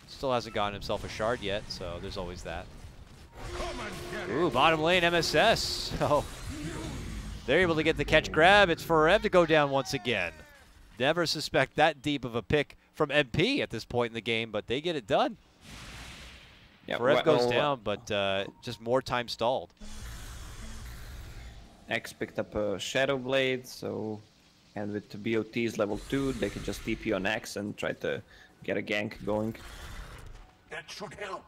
Still hasn't gotten himself a shard yet, so there's always that. Ooh, bottom lane MSS. Oh, they're able to get the catch grab. It's for Ev to go down once again. Never suspect that deep of a pick from MP at this point in the game, but they get it done. Yeah, Forev goes down, but just more time stalled. X picked up a Shadow Blade, so and with the BOT's level 2, they can just TP on X and try to get a gank going. That should help.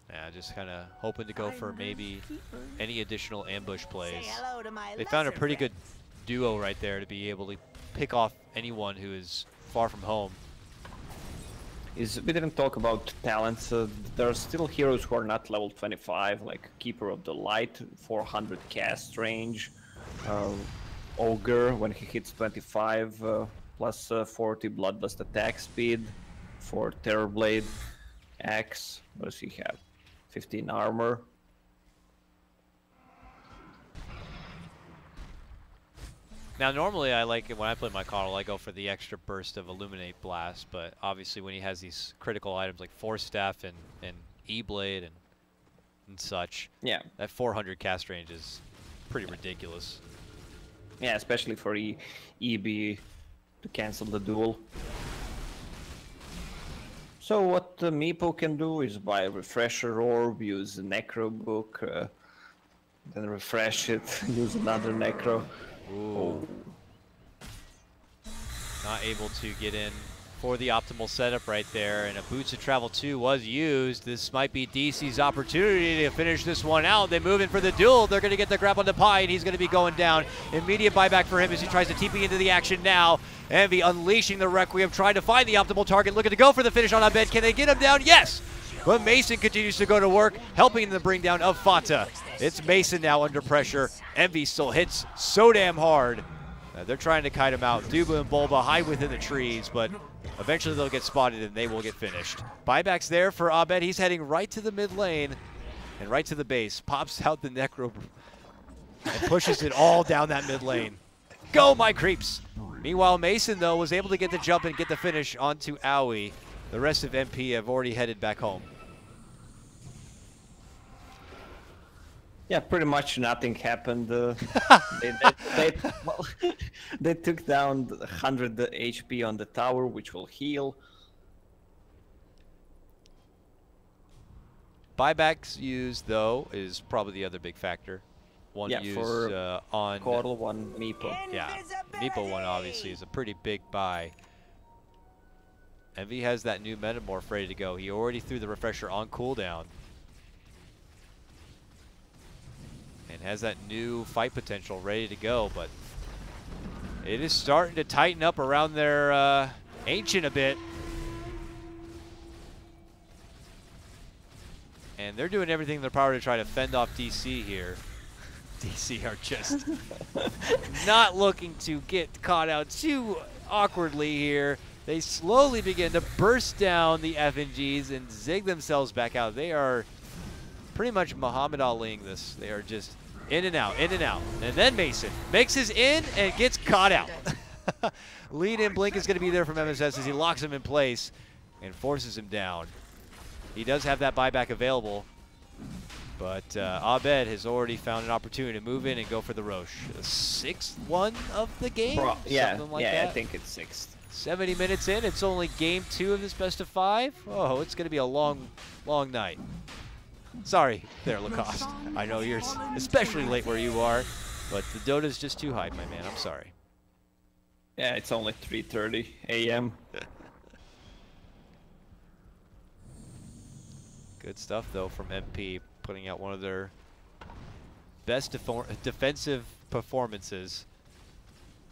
Yeah, just kind of hoping to go for maybe any additional ambush plays. They found a pretty good duo right there to be able to pick off anyone who is far from home. We didn't talk about talents. There are still heroes who are not level 25, like Keeper of the Light, 400 cast range, Ogre when he hits 25, plus 40 Bloodlust attack speed, for Terrorblade, Axe, what does he have? 15 armor. Now, normally I like it when I play my Coddle, I go for the extra burst of Illuminate Blast, but obviously when he has these critical items like Force Staff and E-Blade and such, yeah, that 400 cast range is pretty ridiculous. Yeah, especially for EB to cancel the duel. So what Meepo can do is buy a Refresher Orb, use a Necro Book, then refresh it, use another Necro. Ooh. Not able to get in for the optimal setup right there, and a Boots of Travel 2 was used. This might be DC's opportunity to finish this one out. They move in for the duel. They're going to get the grab on the Pie, and he's going to be going down. Immediate buyback for him as he tries to TP into the action now. Envy unleashing the Requiem, trying to find the optimal target, looking to go for the finish on Abed. Can they get him down? Yes! But Mason continues to go to work, helping in the bring down of Fata. It's Mason now under pressure. Envy still hits so damn hard. They're trying to kite him out. Duba and Bulba hide within the trees, but eventually they'll get spotted and they will get finished. Buyback's there for Abed. He's heading right to the mid lane and right to the base. Pops out the Necro and pushes it all down that mid lane. Go, my creeps! Meanwhile, Mason, though, was able to get the jump and get the finish onto Owie. The rest of MP have already headed back home. Yeah, pretty much nothing happened. They took down 100 HP on the tower, which will heal. Buybacks used, though, is probably the other big factor. One yeah, used for on Coddle, one Meepo. Yeah, Meepo one obviously is a pretty big buy. Envy has that new Metamorph ready to go. He already threw the Refresher on cooldown. And has that new fight potential ready to go, but it is starting to tighten up around their Ancient a bit. And they're doing everything in their power to try to fend off DC here. DC are just not looking to get caught out too awkwardly here. They slowly begin to burst down the FNGs and zig themselves back out. They are pretty much Muhammad Aliing this. They are just in and out, in and out. And then Mason makes his in and gets caught out. Lead in Blink is going to be there from MSS as he locks him in place and forces him down. He does have that buyback available, but Abed has already found an opportunity to move in and go for the Roche. The 6th one of the game? Yeah, like yeah, that. I think it's 6th. 70 minutes in, it's only game 2 of this best of 5. Oh, it's going to be a long, long night. Sorry there, Lacoste. I know you're especially late where you are, but the Dota's just too high, my man. I'm sorry. Yeah, it's only 3:30 a.m. Good stuff, though, from MP, putting out one of their best defensive performances.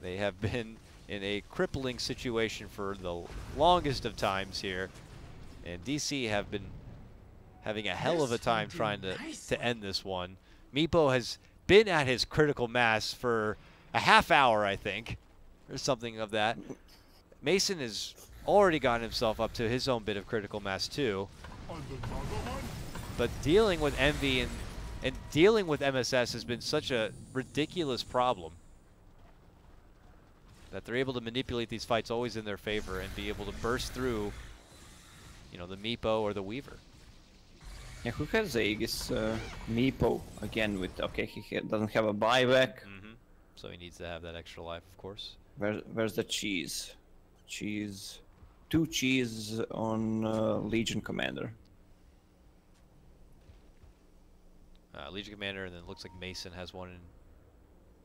They have been in a crippling situation for the longest of times here, and DC have been having a hell of a time trying to end this one. Meepo has been at his critical mass for a half hour, I think, or something of that. Mason has already gotten himself up to his own bit of critical mass too. But dealing with Envy and dealing with MSS has been such a ridiculous problem that they're able to manipulate these fights always in their favor and be able to burst through, you know, the Meepo or the Weaver. Yeah, who has Aegis? Meepo again with, okay, he doesn't have a buyback. So he needs to have that extra life, of course. Where's the cheese? Cheese. 2 cheese on Legion Commander. Legion Commander, and then it looks like Mason has one in,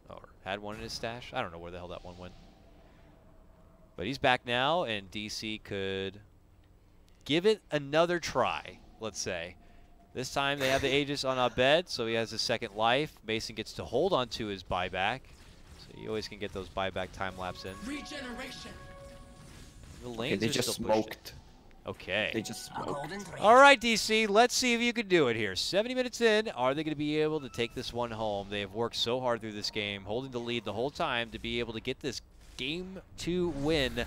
or had one in his stash. I don't know where the hell that one went. But he's back now, and DC could give it another try, let's say. This time they have the Aegis on Abed, so he has a second life. Mason gets to hold on to his buyback, so you always can get those buyback time lapse in. Regeneration. The lanes they are just still pushed. smoked. Okay. They just smoked. All right, DC, let's see if you can do it here. 70 minutes in, are they going to be able to take this one home? They have worked so hard through this game, holding the lead the whole time to be able to get this Game 2 win.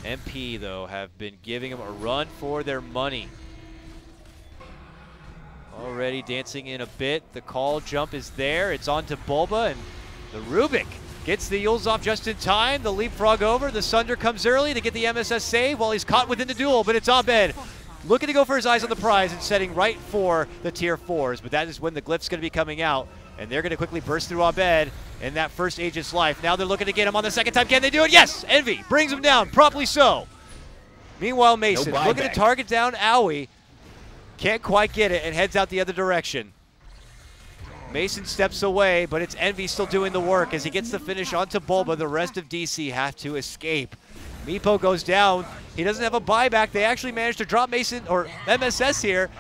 MP, though, have been giving them a run for their money. Already dancing in a bit. The call jump is there. It's on to Bulba, and the Rubik gets the Yules off just in time. The leapfrog over. The Sunder comes early to get the MSS save while he's caught within the duel, but it's Abed looking to go for his eyes on the prize and setting right for the tier 4s, but that is when the glyph's going to be coming out, and they're going to quickly burst through Abed in that first Aegis life. Now they're looking to get him on the second time. Can they do it? Yes! Envy brings him down, promptly so. Meanwhile, Mason looking to target down Owie. Can't quite get it and heads out the other direction. Mason steps away, but it's Envy still doing the work as he gets the finish onto Bulba. The rest of DC have to escape. Meepo goes down. He doesn't have a buyback. They actually managed to drop Mason, or MSS here.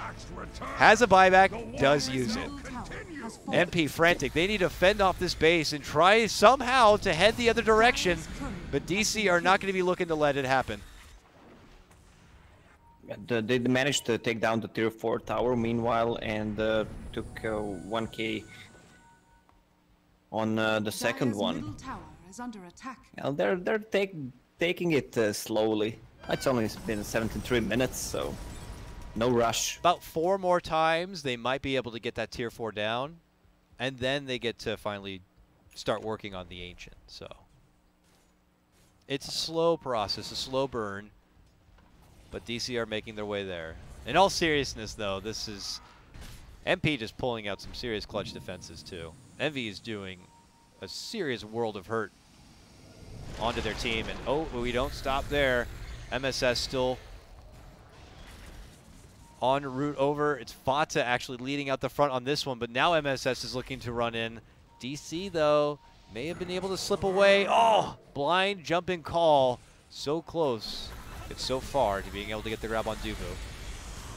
Has a buyback, does use it. MP frantic. They need to fend off this base and try somehow to head the other direction, but DC are not going to be looking to let it happen. They managed to take down the tier 4 tower meanwhile, and took 1k on the second one. Well, they're taking it slowly. It's only been 73 minutes, so no rush. About 4 more times, they might be able to get that tier 4 down, and then they get to finally start working on the Ancient. So it's a slow process, a slow burn. But DC are making their way there. In all seriousness, though, this is MP just pulling out some serious clutch defenses, too. Envy is doing a serious world of hurt onto their team. And, oh, but we don't stop there. MSS still en route over. It's Fata actually leading out the front on this one, but now MSS is looking to run in. DC, though, may have been able to slip away. Oh, blind jumping call. So close. It's so far to being able to get the grab on Dubu.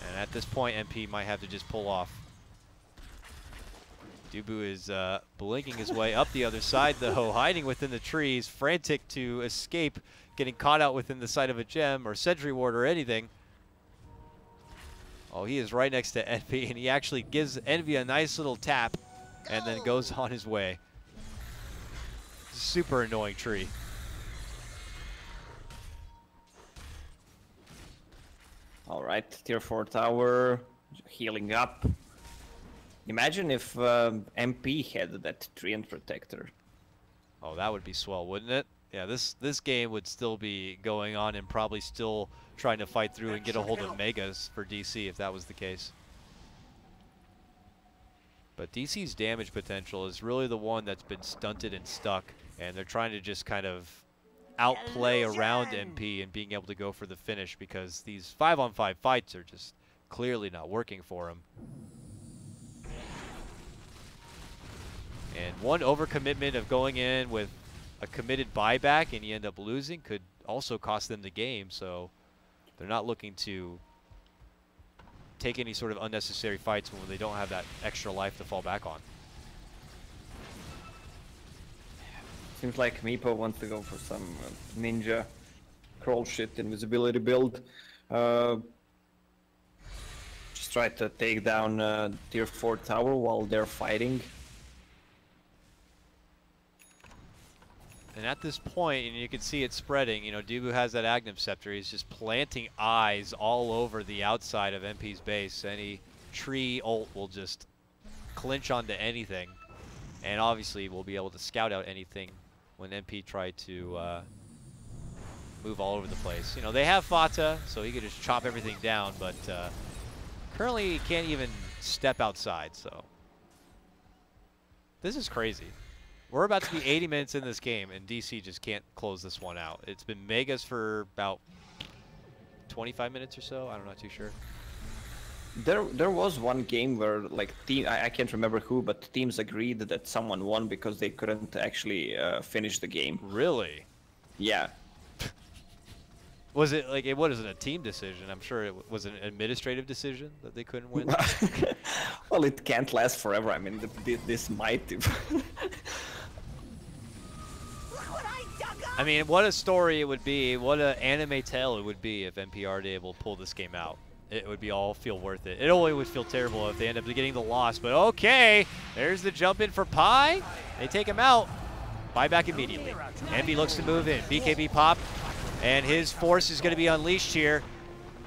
And at this point, MP might have to just pull off. Dubu is blinking his way up the other side, though, hiding within the trees, frantic to escape, getting caught out within the sight of a gem or sentry ward or anything. Oh, he is right next to Envy, and he actually gives Envy a nice little tap and then goes on his way. Super annoying tree. All right, tier 4 tower, healing up. Imagine if MP had that Treant Protector. Oh, that would be swell, wouldn't it? Yeah, this game would still be going on and probably still trying to fight through and get a hold of Megas for DC if that was the case. But DC's damage potential is really the one that's been stunted and stuck, and they're trying to just kind of outplay around MP and being able to go for the finish because these 5-on-5 fights are just clearly not working for him. And one overcommitment of going in with a committed buyback and you end up losing could also cost them the game, so they're not looking to take any sort of unnecessary fights when they don't have that extra life to fall back on. Seems like Meepo wants to go for some ninja crawl shit invisibility build. just try to take down tier 4 tower while they're fighting. And at this point, and you can see it spreading, you know, Dubu has that Agnum Scepter. He's just planting eyes all over the outside of MP's base. Any tree ult will just clinch onto anything. And obviously, we'll be able to scout out anything when MP try to move all over the place. You know, they have Fata, so he could just chop everything down, but currently he can't even step outside, so. This is crazy. We're about to be 80 minutes in this game, and DC just can't close this one out. It's been Megas for about 25 minutes or so. I'm not too sure. There was one game where like I can't remember who, but teams agreed that someone won because they couldn't actually finish the game. Really? Yeah. Was it like it wasn't a team decision? I'm sure it was an administrative decision that they couldn't win. Well, it can't last forever. I mean, this might. I mean, what a story it would be. What an anime tale it would be if NPR able to pull this game out. It would be all feel worth it. It only would feel terrible if they end up getting the loss. But okay, there's the jump in for Pi. They take him out. Pi back immediately. Envy looks to move in. BKB pop. And his force is going to be unleashed here.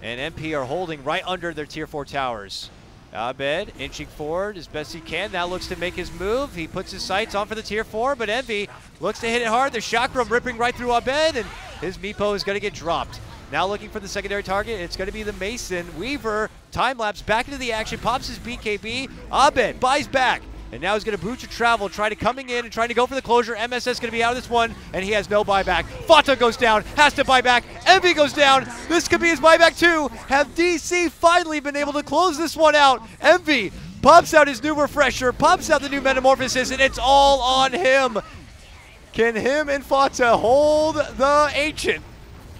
And MP are holding right under their tier 4 towers. Abed inching forward as best he can. Now looks to make his move. He puts his sights on for the tier 4, but Envy looks to hit it hard. The chakram ripping right through Abed, and his Meepo is going to get dropped. Now looking for the secondary target. It's going to be the Mason. Weaver, time-lapse, back into the action, pops his BKB. Abed buys back. And now he's going to Boocher Travel, coming in and trying to go for the closure. MSS going to be out of this one, and he has no buyback. Fata goes down, has to buy back. Envy goes down. This could be his buyback too. Have DC finally been able to close this one out? Envy pops out his new refresher, pops out the new Metamorphosis, and it's all on him. Can him and Fata hold the Ancient?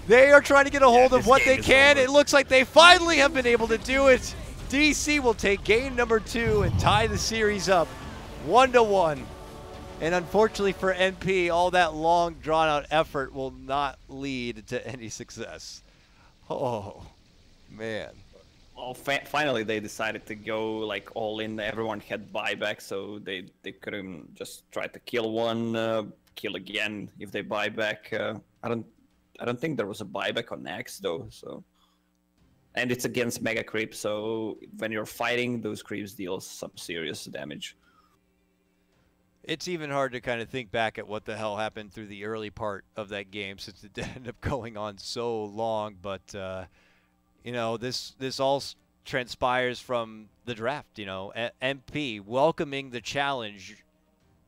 They are trying to get a hold of what they can. It looks like they finally have been able to do it. DC will take game number 2 and tie the series up 1-1. And unfortunately for NP, all that long drawn-out effort will not lead to any success. Oh, man. Well, finally they decided to go like all in. Everyone had buyback, so they couldn't just try to kill one, kill again if they buy back. I don't think there was a buyback on Axe though, so. And it's against Mega Creep, so when you're fighting, those creeps deal some serious damage. It's even hard to kind of think back at what the hell happened through the early part of that game, since it ended up going on so long. But you know, this all transpires from the draft. You know, MP welcoming the challenge.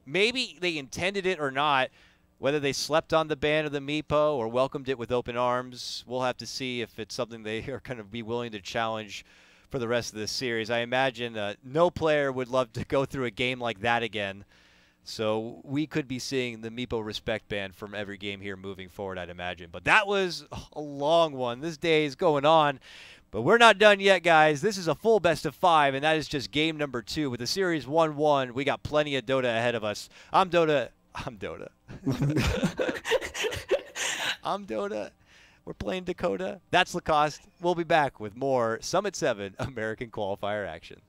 Maybe they intended it or not. Whether they slept on the ban of the Meepo or welcomed it with open arms, we'll have to see if it's something they are going to be willing to challenge for the rest of this series. I imagine no player would love to go through a game like that again. So we could be seeing the Meepo respect ban from every game here moving forward, I'd imagine. But that was a long one. This day is going on. But we're not done yet, guys. This is a full best of 5, and that is just game number 2. With the series 1-1, we got plenty of Dota ahead of us. I'm Dota. I'm Dota. I'm Dota. We're playing Dakota. That's Lacoste. We'll be back with more Summit 7 American Qualifier action.